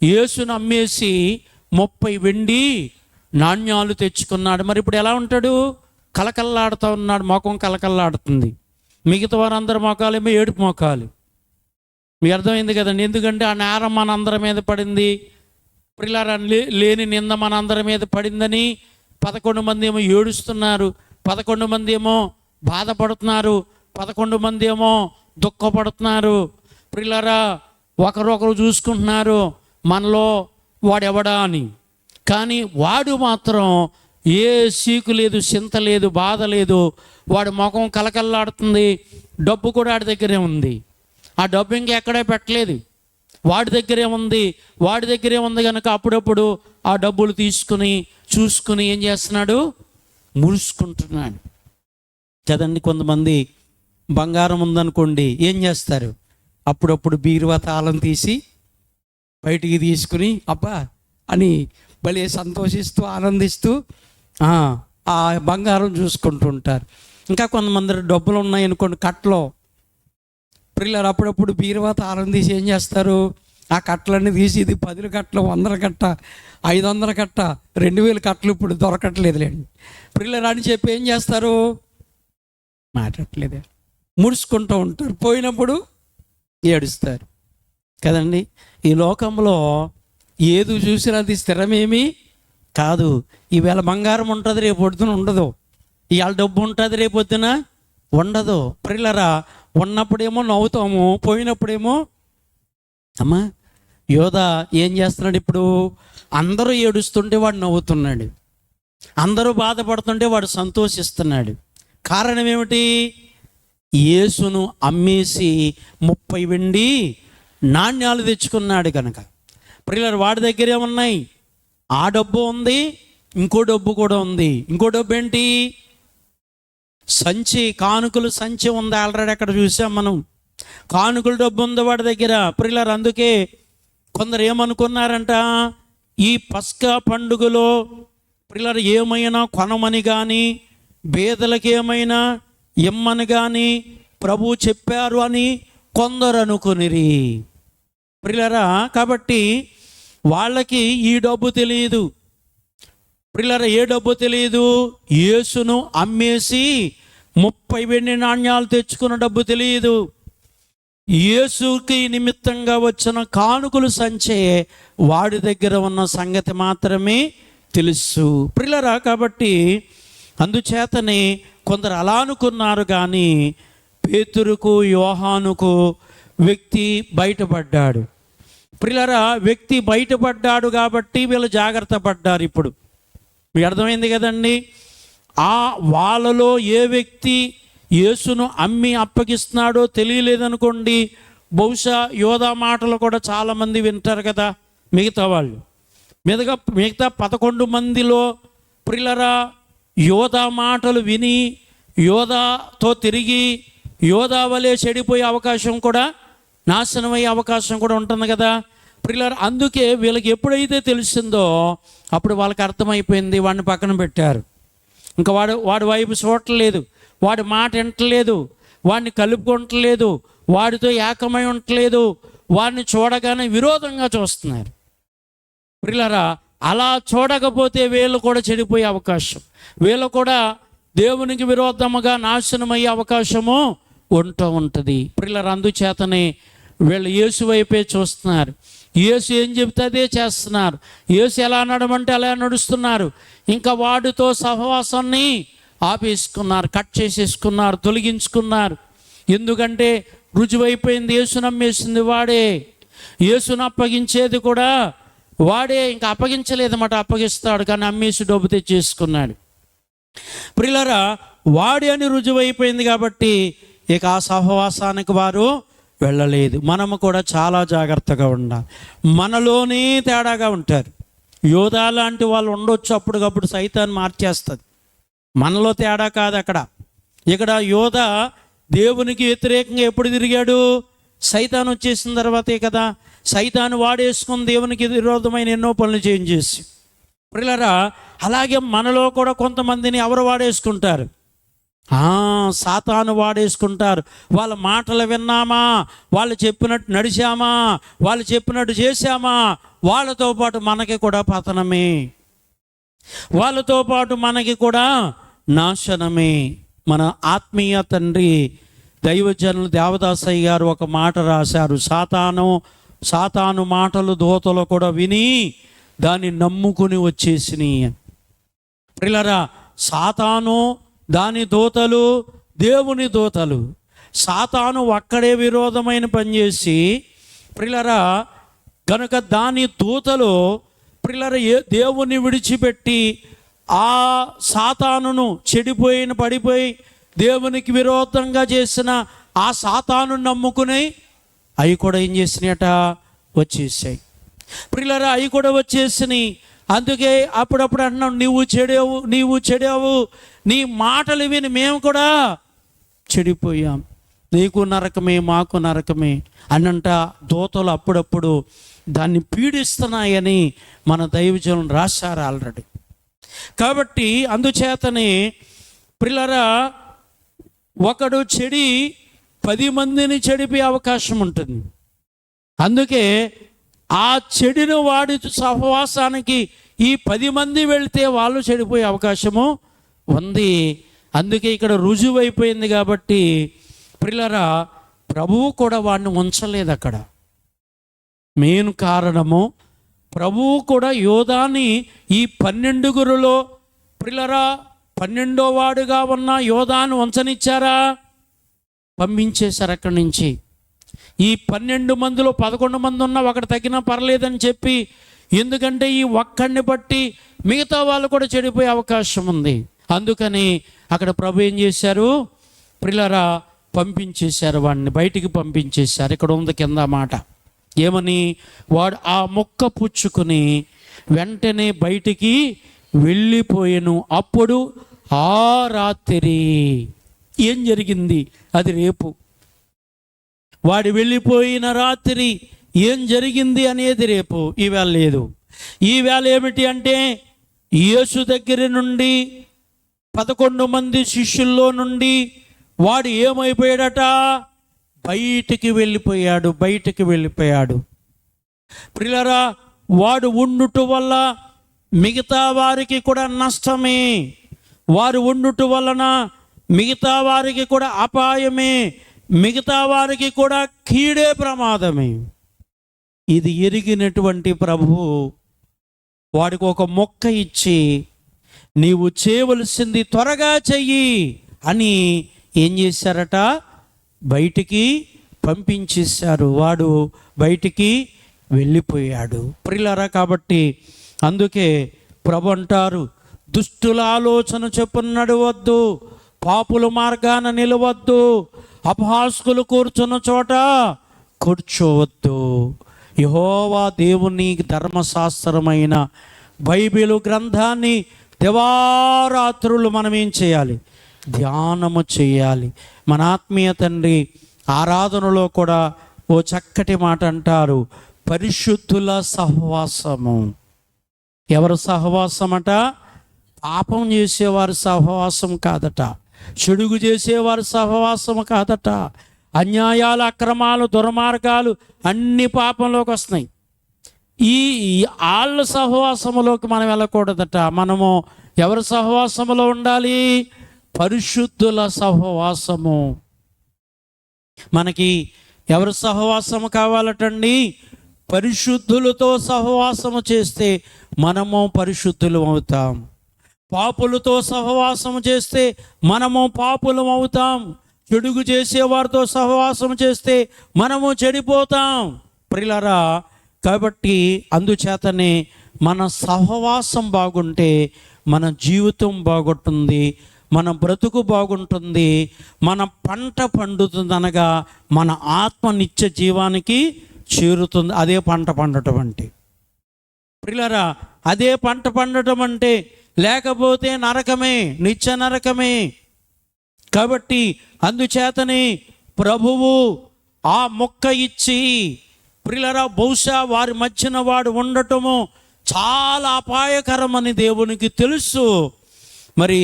యేసును అమ్మేసి 30 వెండి నాణ్యాలు తెచ్చుకున్నాడు. మరి ఇప్పుడు ఎలా ఉంటాడు? కలకల్లాడుతూ ఉన్నాడు. ముఖం కలకల్లాడుతుంది. మిగతా వారందరి మొఖాలేమో ఏడుపు మొఖాలు. మీకు అర్థమైంది కదండి. ఎందుకంటే ఆ నేరం మన అందరి మీద పడింది. ప్రియులారా, లేని నింద మన అందరి మీద పడిందని 11 మంది ఏమో ఏడుస్తున్నారు, 11 మంది ఏమో బాధపడుతున్నారు, 11 మంది ఏమో దుఃఖపడుతున్నారు. ప్రియులారా, ఒకరొకరు చూసుకుంటున్నారు మనలో వాడెవడా అని. కానీ వాడు మాత్రం ఏ సీకు లేదు, చింత లేదు, బాధ లేదు. వాడి ముఖం కలకల్లాడుతుంది. డబ్బు కూడా వాడి దగ్గరే ఉంది. ఆ డబ్బు ఇంకెక్కడే పెట్టలేదు, వాడి దగ్గరే ఉంది కనుక అప్పుడప్పుడు ఆ డబ్బులు తీసుకుని చూసుకుని ఏం చేస్తున్నాడు? మురుసుకుంటున్నాడు కదండి. కొంతమంది బంగారం ఉందనుకోండి, ఏం చేస్తారు? అప్పుడప్పుడు బీరువా తాళం తీసి బయటికి తీసుకుని అబ్బా అని భలే సంతోషిస్తూ ఆనందిస్తూ ఆ బంగారం చూసుకుంటూ ఉంటారు. ఇంకా కొంతమంది డబ్బులు ఉన్నాయనుకోండి కట్టలో, ప్రియులారు, అప్పుడప్పుడు బీరువా తాళం తీసి ఏం చేస్తారు? ఆ కట్టలన్నీ తీసి, ఇది 10 కట్టలు, 100 కట్ట, 500 కట్ట, 2000 కట్టలు ఇప్పుడు దొరకట్లేదులేండి ప్రియులారు అని చెప్పి ఏం చేస్తారు? మాట్లాడట్లేదే, ముడుచుకుంటూ ఉంటారు. పోయినప్పుడు ఏడుస్తారు కదండి. ఈ లోకంలో ఏది చూసినా అది స్థిరమేమీ కాదు. ఈవేళ బంగారం ఉంటుంది, రేపు పొద్దున ఉండదు. ఇవాళ డబ్బు ఉంటుంది, రేపు పొద్దున ఉండదు. ప్రియులారా, ఉన్నప్పుడేమో నవ్వుతాము, పోయినప్పుడేమో అమ్మా. యోధా ఏం చేస్తున్నాడు ఇప్పుడు? అందరూ ఏడుస్తుంటే వాడు నవ్వుతున్నాడు, అందరూ బాధపడుతుంటే వాడు సంతోషిస్తున్నాడు. కారణం ఏమిటి? యేసును అమ్మేసి 30 వెండి నాణ్యాలు తెచ్చుకున్నాడు కనుక. ప్రియులారా, వాడి దగ్గర ఏమున్నాయి? ఆ డబ్బు ఉంది, ఇంకో డబ్బు కూడా ఉంది. ఇంకో డబ్బు ఏంటి? సంచి, కానుకలు సంచి ఉంది. ఆల్రెడీ అక్కడ చూసాం మనం. కానుకల డబ్బు ఉంది వాడి దగ్గర. ప్రియులారా, అందుకే కొందరు ఏమనుకున్నారంట, ఈ పస్కా పండుగలో ప్రియులారా ఏమైనా కొనమని కానీ బేదలకు ఏమైనా ఇమ్మని కానీ ప్రభు చెప్పారు అని కొందరు అనుకునిరి. ప్రియులారా, కాబట్టి వాళ్ళకి ఈ డబ్బు తెలియదు. ప్రియులారా, ఏ డబ్బు తెలియదు? యేసును అమ్మేసి 30 వెండి నాణ్యాలు తెచ్చుకున్న డబ్బు తెలియదు. యేసుకి నిమిత్తంగా వచ్చిన కానుకలు సంచే వాడి దగ్గర ఉన్న సంగతి మాత్రమే తెలుసు. ప్రియులారా, కాబట్టి అందుచేతనే కొందరు అలా అనుకున్నారు. కానీ పేతురుకు, యోహానుకు వ్యక్తి బయటపడ్డాడు. ప్రియులారా, వ్యక్తి బయటపడ్డాడు కాబట్టి వీళ్ళు జాగ్రత్త పడ్డారు. ఇప్పుడు మీకు అర్థమైంది కదండి. వాళ్ళలో ఏ వ్యక్తి యేసును అమ్మి అప్పగిస్తున్నాడో తెలియలేదనుకోండి, బహుశా యోధా మాటలు కూడా చాలామంది వింటారు కదా మిగతా వాళ్ళు. మిగతా 11 మందిలో ప్రియులారా యోధా మాటలు విని యోధాతో తిరిగి యోధా వలె చెడిపోయే అవకాశం కూడా, నాశనమయ్యే అవకాశం కూడా ఉంటుంది కదా ప్రియులారా. అందుకే వీళ్ళకి ఎప్పుడైతే తెలిసిందో అప్పుడు వాళ్ళకి అర్థమైపోయింది. వాడిని పక్కన పెట్టారు. ఇంకా వాడి వైపు చూడట్లేదు, వాడి మాట వింటలేదు, వాడిని కలుపుకుంటలేదు, వాడితో ఏకమై ఉండట్లేదు, వాడిని చూడగానే విరోధంగా చూస్తున్నారు. ప్రియులారా, అలా చూడకపోతే వీళ్ళు కూడా చెడిపోయే అవకాశం, వీళ్ళు కూడా దేవునికి విరోధముగా నాశనమయ్యే అవకాశము ఉంటూ ఉంటుంది. ప్రియులారా, అందుచేతనే వీళ్ళు యేసు వైపే చూస్తున్నారు. యేసు ఏం చెబితే అదే చేస్తున్నారు. యేసు ఎలా నడమంటే అలా నడుస్తున్నారు. ఇంకా వాడితో సహవాసాన్ని ఆపేసుకున్నారు, కట్ చేసేసుకున్నారు, తొలగించుకున్నారు. ఎందుకంటే రుజువైపోయింది, యేసును నమ్మేసింది వాడే, యేసును అప్పగించేది కూడా వాడే. ఇంకా అప్పగించలేదన్నమాట, అప్పగిస్తాడు కానీ అమ్మేసి డబ్బు తెచ్చేసుకున్నాడు. ప్రియులారా, వాడి అని రుజువైపోయింది కాబట్టి ఇక ఆ సహవాసానికి వారు వెళ్ళలేదు. మనము కూడా చాలా జాగ్రత్తగా ఉండాలి. మనలోనే తేడాగా ఉంటారు. యోధా లాంటి వాళ్ళు ఉండొచ్చు, అప్పటికప్పుడు సైతాన్ని మార్చేస్తుంది. మనలో తేడా కాదు అక్కడ. ఇక్కడ యోధా దేవునికి వ్యతిరేకంగా ఎప్పుడు తిరిగాడు? సైతాన్ వచ్చేసిన తర్వాతే కదా. సైతాను వాడేసుకుని దేవునికి విరోధమైన ఎన్నో పనులు చేసి. ప్రియులారా, అలాగే మనలో కూడా కొంతమందిని ఎవరు వాడేసుకుంటారు? సాతాను వాడేసుకుంటారు. వాళ్ళ మాటలు విన్నామా, వాళ్ళు చెప్పినట్టు నడిచామా, వాళ్ళు చెప్పినట్టు చేశామా, వాళ్ళతో పాటు మనకి కూడా పతనమే, వాళ్ళతో పాటు మనకి కూడా నాశనమే. మన ఆత్మీయ తండ్రి దైవజనులు దేవదాసయ్య గారు ఒక మాట రాశారు. సాతాను మాటలు దూతలు కూడా విని దాన్ని నమ్ముకుని వచ్చేసినాయి. ప్రియులారా, సాతాను, దాని దూతలు, దేవుని దూతలు. సాతాను ఒక్కడే విరోధమైన పనిచేసి ప్రియులారా, కనుక దాని దూతలు ప్రియులారా దేవుని విడిచిపెట్టి ఆ సాతానును పడిపోయి దేవునికి విరోధంగా చేసిన ఆ సాతాను నమ్ముకుని అవి కూడా ఏం చేసినాయట? వచ్చేసాయి. ప్రియులారా, అవి కూడా వచ్చేసినాయి. అందుకే అప్పుడప్పుడు అంటున్నాం, నీవు చెడావు, నీ మాటలు విని మేము కూడా చెడిపోయాం, నీకు నరకమే మాకు నరకమే అనంట దూతలు అప్పుడప్పుడు దాన్ని పీడిస్తున్నాయని మన దైవజనులు రాశారు ఆల్రెడీ. కాబట్టి అందుచేతనే ప్రియులారా, ఒకడు చెడి 10 మందిని చెడిపే అవకాశం ఉంటుంది. అందుకే ఆ చెడిని వాడి సహవాసానికి ఈ 10 మంది వెళితే వాళ్ళు చెడిపోయే అవకాశము ఉంది. అందుకే ఇక్కడ రుజువైపోయింది కాబట్టి ప్రియులారా, ప్రభువు కూడా వాడిని ఉంచలేదు అక్కడ. మెయిన్ కారణము, ప్రభువు కూడా యోధాని ఈ 12గురులో ప్రియులారా 12వ వాడుగా ఉన్న యోధాను ఉంచనిచ్చారా? పంపించేశారు అక్కడి నుంచి. ఈ 12 మందిలో 11 మంది ఉన్నా ఒకటి తగ్గినా పర్లేదని చెప్పి, ఎందుకంటే ఈ ఒక్కడిని బట్టి మిగతా వాళ్ళు కూడా చెడిపోయే అవకాశం ఉంది. అందుకని అక్కడ ప్రభు ఏం చేశారు? ప్రియులారా, పంపించేశారు, వాడిని బయటికి పంపించేశారు. ఇక్కడ ఉంది కింద మాట ఏమని? వాడు ఆ మొక్క పుచ్చుకుని వెంటనే బయటికి వెళ్ళిపోయెను. అప్పుడు ఆ రాత్రి ఏం జరిగింది అది రేపు. వాడు వెళ్ళిపోయిన రాత్రి ఏం జరిగింది అనేది రేపు, ఈవేళ లేదు. ఈవేళ ఏమిటి అంటే యేసు దగ్గర నుండి 11 మంది శిష్యుల్లో నుండి వాడు ఏమైపోయాడట? బయటికి వెళ్ళిపోయాడు. ప్రియులారా, వాడు ఉండుట వల్ల మిగతా వారికి కూడా నష్టమే, వారు ఉండుట వలన మిగతా వారికి కూడా అపాయమే, మిగతా వారికి కూడా కీడే, ప్రమాదమే. ఇది ఎరిగినటువంటి ప్రభువు వాడికి ఒక మొక్క ఇచ్చి నీవు చేయవలసింది త్వరగా చెయ్యి అని ఏం చేశారట? బయటికి పంపించేశారు. వాడు బయటికి వెళ్ళిపోయాడు. ప్రియులారా, కాబట్టి అందుకే ప్రభు అంటారు, దుష్టుల ఆలోచన చొప్పున నడవద్దు, పాపుల మార్గాన నిలవద్దు, అపహాస్కులు కూర్చున్న చోట కూర్చోవద్దు. యెహోవా దేవుని ధర్మశాస్త్రమైన బైబిలు గ్రంథాన్ని దివారాత్రులు మనం ఏం చేయాలి? ధ్యానము చేయాలి. మన ఆత్మీయ తండ్రి ఆరాధనలో కూడా ఓ చక్కటి మాట అంటారు, పరిశుద్ధుల సహవాసము. ఎవరు సహవాసమట? పాపం చేసేవారు సహవాసం కాదట, చెడుగు చేసేవారు సహవాసం కాదట. అన్యాయాలు, అక్రమాలు, దుర్మార్గాలు అన్ని పాపంలోకి వస్తున్నాయి. ఈ ఆళ్ళ సహవాసములోకి మనం వెళ్ళకూడదట. మనము ఎవరి సహవాసములో ఉండాలి? పరిశుద్ధుల సహవాసము. మనకి ఎవరి సహవాసము కావాలటండి? పరిశుద్ధులతో సహవాసము చేస్తే మనము పరిశుద్ధులం అవుతాం. పాపులతో సహవాసము చేస్తే మనము పాపులం అవుతాం. చెడుగు చేసేవారితో సహవాసం చేస్తే మనము చెడిపోతాం. ప్రియులారా, కాబట్టి అందుచేతనే మన సహవాసం బాగుంటే మన జీవితం బాగుంటుంది, మన బ్రతుకు బాగుంటుంది, మన పంట పండుతుంది. అనగా మన ఆత్మ నిత్య జీవానికి చేరుతుంది. అదే పంట పండటం అంటే. ప్రియులారా, అదే పంట పండటం అంటే, లేకపోతే నరకమే, నిత్య నరకమే. కాబట్టి అందుచేతనే ప్రభువు ఆ మొక్క ఇచ్చి, ప్రియులారా, బహుశా వారి మధ్యన వాడు ఉండటము చాలా అపాయకరమని దేవునికి తెలుసు. మరి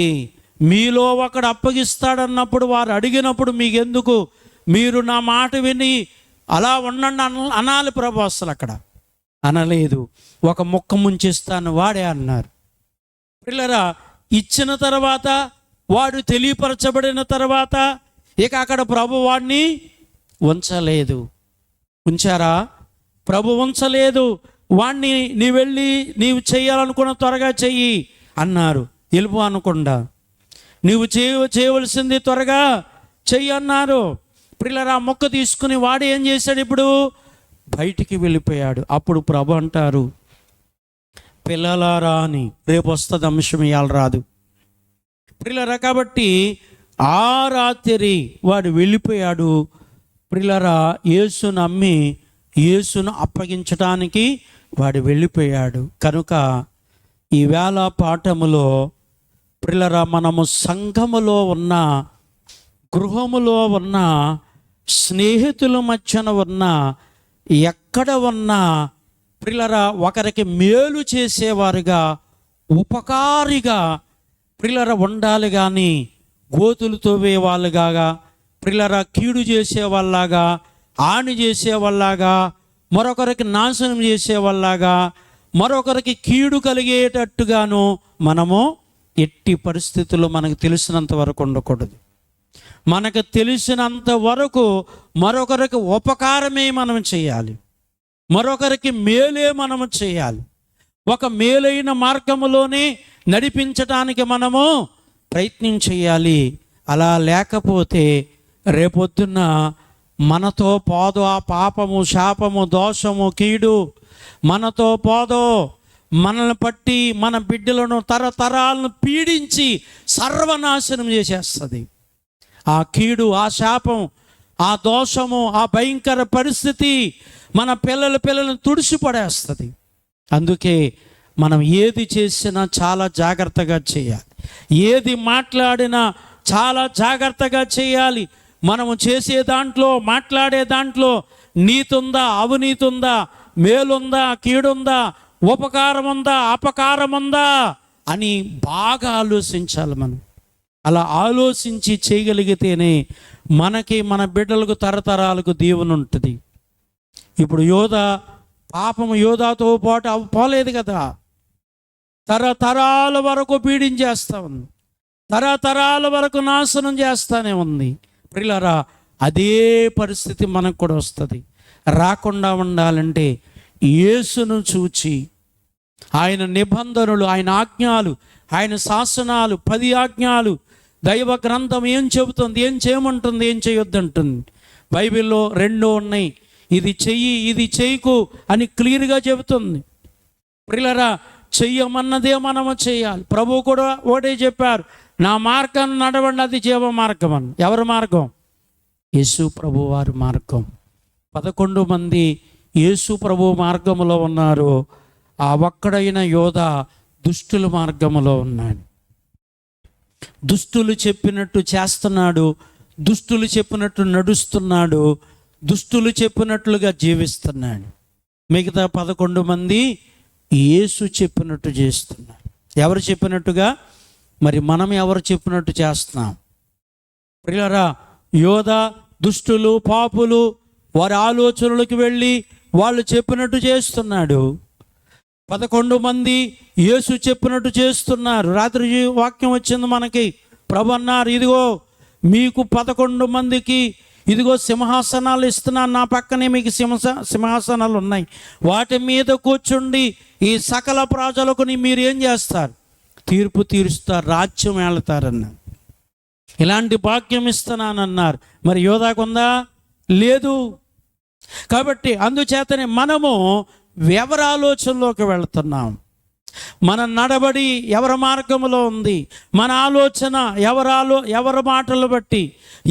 మీలో ఒకడు అప్పగిస్తాడన్నప్పుడు వారు అడిగినప్పుడు మీకెందుకు, మీరు నా మాట విని అలా ఉండండి అనాలి ప్రభు. అసలు అక్కడ అనలేదు. ఒక మొక్క ముంచిస్తాను వాడే అన్నారు. ప్రియులారా, ఇచ్చిన తర్వాత వాడు తెలియపరచబడిన తర్వాత ఇక అక్కడ ప్రభు వాడిని ఉంచలేదు. ఉంచారా? ప్రభు ఉంచలేదు. వాణ్ణి నీ వెళ్ళి నీవు చేయాలనుకున్న త్వరగా చెయ్యి అన్నారు. వెళ్ళిపో అనకుండా నీవు చేయవలసింది త్వరగా చెయ్యి అన్నారు. ప్రియులారా, మొక్క తీసుకుని వాడు ఏం చేశాడు? ఇప్పుడు బయటికి వెళ్ళిపోయాడు. అప్పుడు ప్రభు అంటారు, పిల్లలారా అని. రేపు వస్తుంది అంశం, ఇవాళ రాదు. ప్రియులారా, కాబట్టి ఆ రాత్రి వాడు వెళ్ళిపోయాడు. ప్రియులారా, యేసును నమ్మి యేసును అప్పగించడానికి వాడు వెళ్ళిపోయాడు. కనుక ఈవేళ పాఠములో ప్రియులారా, మనము సంఘములో ఉన్న, గృహములో ఉన్న, స్నేహితుల మధ్యన ఉన్న, ఎక్కడ ఉన్నా ప్రియులారా, ఒకరికి మేలు చేసేవారుగా, ఉపకారిగా ప్రియులారా ఉండాలి. కానీ గోతులు తవ్వే వాళ్ళుగా, ప్రియులారా కీడు చేసేవాళ్ళలాగా, హాని చేసేవాళ్ళలాగా, మరొకరికి నాశనం చేసేవాళ్ళలాగా, మరొకరికి కీడు కలిగేటట్టుగాను మనము ఎట్టి పరిస్థితుల్లో మనకు తెలిసినంత వరకు ఉండకూడదు. మనకు తెలిసినంత వరకు మరొకరికి ఉపకారమే మనం చేయాలి, మరొకరికి మేలే మనము చేయాలి. ఒక మేలైన మార్గములోనే నడిపించటానికి మనము ప్రయత్నం చేయాలి. అలా లేకపోతే రేపొద్దున్న మనతో పోదో ఆ పాపము, శాపము, దోషము, కీడు మనతో పోదో, మనల్ని పట్టి మన బిడ్డలను తరతరాలను పీడించి సర్వనాశనం చేసేస్తుంది. ఆ కీడు, ఆ శాపం, ఆ దోషము, ఆ భయంకర పరిస్థితి మన పిల్లలను తుడిచిపడేస్తుంది. అందుకే మనం ఏది చేసినా చాలా జాగ్రత్తగా చేయాలి. ఏది మాట్లాడినా చాలా జాగ్రత్తగా చేయాలి. మనము చేసే దాంట్లో, మాట్లాడే దాంట్లో నీతి ఉందా, అవినీతి ఉందా, మేలుందా, కీడుందా, ఉపకారం ఉందా, అపకారం ఉందా అని బాగా ఆలోచించాలి. మనం అలా ఆలోచించి చేయగలిగితేనే మనకి, మన బిడ్డలకు, తరతరాలకు దీవెన ఉంటుంది. ఇప్పుడు పాపము యోధాతో పాటు పోలేదు కదా, తరతరాల వరకు పీడించేస్తా ఉంది, తరతరాల వరకు నాశనం చేస్తానే ఉంది. ప్రియులారా, అదే పరిస్థితి మనకు కూడా వస్తుంది. రాకుండా ఉండాలంటే యేసును చూచి, ఆయన నిబంధనలు, ఆయన ఆజ్ఞలు, ఆయన శాసనాలు, 10 ఆజ్ఞలు, దైవ గ్రంథం ఏం చెబుతుంది, ఏం చేయమంటుంది, ఏం చేయొద్దంటుంది. బైబిల్లో 2 ఉన్నాయి. ఇది చెయ్యి, ఇది చేయకు అని క్లియర్గా చెబుతుంది. ప్రియులారా, చెయ్యమన్నదే మనము చేయాలి. ప్రభువు కూడా ఒకటే చెప్పారు, నా మార్గాన్ని నడవండి, అది జీవ మార్గం అని. ఎవరి మార్గం? యేసు ప్రభు వారి మార్గం. 11 మంది యేసు ప్రభు మార్గములో ఉన్నారు. ఆ ఒక్కడైన యోధ దుష్టుల మార్గములో ఉన్నాడు. దుష్టులు చెప్పినట్టు చేస్తున్నాడు, దుష్టులు చెప్పినట్టు నడుస్తున్నాడు, దుష్టులు చెప్పినట్లుగా జీవిస్తున్నాడు. మిగతా 11 మంది యేసు చెప్పినట్టు చేస్తున్నారు. ఎవరు చెప్పినట్టుగా? మరి మనం ఎవరు చెప్పినట్టు చేస్తున్నాం? ప్రియులారా, యోధ దుష్టులు, పాపులు వారి ఆలోచనలకు వెళ్ళి వాళ్ళు చెప్పినట్టు చేస్తున్నాడు. 11 మంది యేసు చెప్పినట్టు చేస్తున్నారు. రాత్రి వాక్యం వచ్చింది మనకి. ప్రభు అన్నారు, ఇదిగో మీకు 11 మందికి ఇదిగో సింహాసనాలు ఇస్తున్నాను, నా పక్కనే మీకు సింహాసనాలు ఉన్నాయి, వాటి మీద కూర్చుండి ఈ సకల ప్రజలకు మీరు ఏం చేస్తారు? తీర్పు తీరుస్తారు, రాజ్యం ఏళ్తారన్నారు. ఇలాంటి భాగ్యం ఇస్తున్నానన్నారు. మరి యోధాకుందా? లేదు. కాబట్టి అందుచేతనే మనము ఎవరి ఆలోచనలోకి వెళుతున్నాం, మన నడబడి ఎవరి మార్గంలో ఉంది, మన ఆలోచన ఎవరి మాటలు బట్టి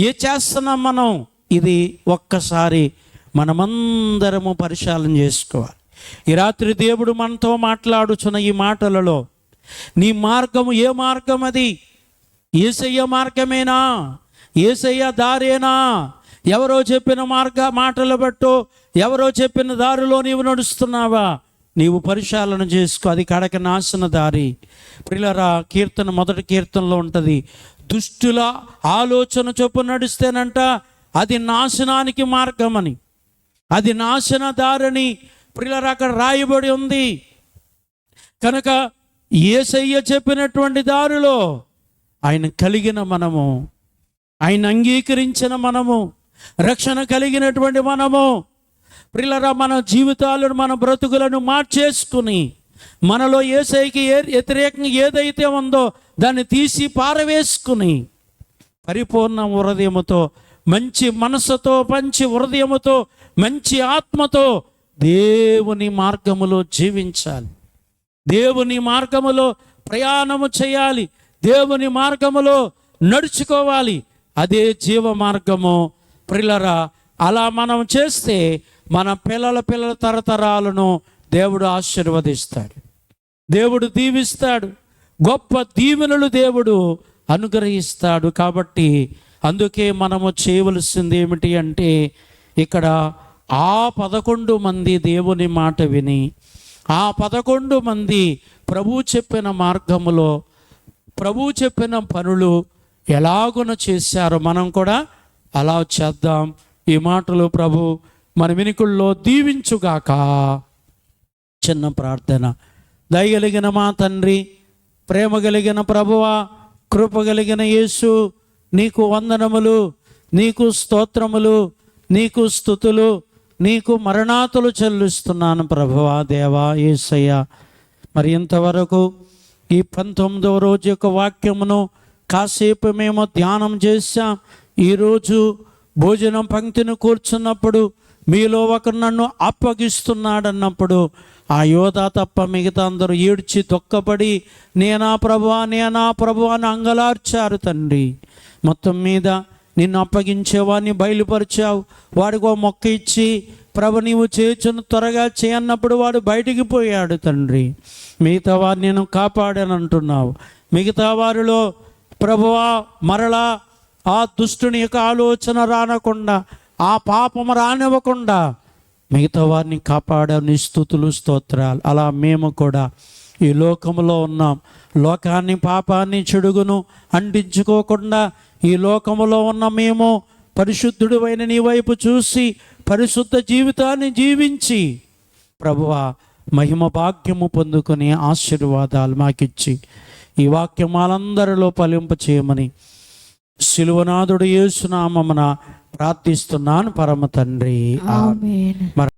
ఏ చేస్తున్నాం మనం, ఇది ఒక్కసారి మనమందరము పరిశీలన చేసుకోవాలి. ఈ రాత్రి దేవుడు మనతో మాట్లాడుచున్న ఈ మాటలలో నీ మార్గము ఏ మార్గం? అది యేసయ్య మార్గమేనా? యేసయ్య దారేనా? ఎవరో చెప్పిన మాటలు బట్టో, ఎవరో చెప్పిన దారిలో నీవు నడుస్తున్నావా? నీవు పరిశీలన చేసుకో. అది కడక నాశన దారి. ప్రియులారా, మొదటి కీర్తనలో ఉంటుంది, దుష్టుల ఆలోచన చొప్పున నడిస్తేనంట అది నాశనానికి మార్గమని, అది నాశన దారిని ప్రియులారా అక్కడ రాయబడి ఉంది. కనుక యేసయ్య చెప్పినటువంటి దారిలో ఆయన కలిగిన మనము, ఆయన అంగీకరించిన మనము, రక్షణ కలిగినటువంటి మనము ప్రియులారా మన జీవితాలను, మన బ్రతుకులను మార్చేసుకుని మనలో యేసయ్యకి వ్యతిరేకంగా ఏదైతే ఉందో దాన్ని తీసి పారవేసుకుని పరిపూర్ణ హృదయముతో, మంచి మనసుతో, మంచి హృదయముతో, మంచి ఆత్మతో దేవుని మార్గములో జీవించాలి. దేవుని మార్గములో ప్రయాణము చేయాలి. దేవుని మార్గములో నడుచుకోవాలి. అదే జీవ మార్గము. ప్రియులారా, అలా మనం చేస్తే మన పిల్లల తరతరాలను దేవుడు ఆశీర్వదిస్తాడు, దేవుడు దీవిస్తాడు, గొప్ప దీవెనలు దేవుడు అనుగ్రహిస్తాడు. కాబట్టి అందుకే మనము చేయవలసింది ఏమిటి అంటే, ఇక్కడ ఆ 11 మంది దేవుని మాట విని, ఆ 11 మంది ప్రభు చెప్పిన మార్గములో, ప్రభు చెప్పిన పనులు ఎలాగున చేశారో మనం కూడా అలా చేద్దాం. ఈ మాటలు ప్రభు మన వినికుల్లో దీవించుగాక. చిన్న ప్రార్థన. దయగలిగిన మా తండ్రి, ప్రేమ కలిగిన ప్రభువా, కృప కలిగిన యేసు, నీకు వందనములు, నీకు స్తోత్రములు, నీకు స్తుతులు, నీకు మరణాతులు చెల్లిస్తున్నాను ప్రభువా, దేవా, యేసయ్య. మరి ఇంతవరకు ఈ 19వ రోజు యొక్క వాక్యమును కాసేపు మేము ధ్యానం చేశాం. ఈరోజు భోజనం పంక్తిని కూర్చున్నప్పుడు మీలో ఒకరు నన్ను అప్పగిస్తున్నాడన్నప్పుడు ఆ యోధ తప్ప మిగతా అందరూ ఏడ్చి దుఃఖపడి నేనా ప్రభువా, నేనా ప్రభువా అని అంగలార్చారు తండ్రి. మొత్తం మీద నిన్ను అప్పగించేవాడిని బయలుపరిచావు. వాడికో మొక్క ఇచ్చి ప్రభు నీవు చేయుచున్న త్వరగా చేయన్నప్పుడు వాడు బయటికి పోయాడు తండ్రి. మిగతా వారిని నేను కాపాడాను అంటున్నావు. మిగతా వారిలో ప్రభువా మరలా ఆ దుష్టుని యొక్క ఆలోచన రానకుండా, ఆ పాపము రానివ్వకుండా మిగతా వారిని కాపాడావు. నీ స్తుతులు స్తోత్రాలు. అలా మేము కూడా ఈ లోకంలో ఉన్నాం. లోకాన్ని, పాపాన్ని, చెడుగును అంటించుకోకుండా ఈ లోకములో ఉన్న మేము పరిశుద్ధుడు అయిన నీ వైపు చూసి పరిశుద్ధ జీవితాన్ని జీవించి ప్రభువా మహిమ భాగ్యము పొందుకునే ఆశీర్వాదాలు మాకిచ్చి ఈ వాక్యమాలందరిలో ఫలింప చేయమని శిలువనాథుడు యేసు నామమున ప్రార్థిస్తున్నాను పరమ తండ్రి. ఆమేన్.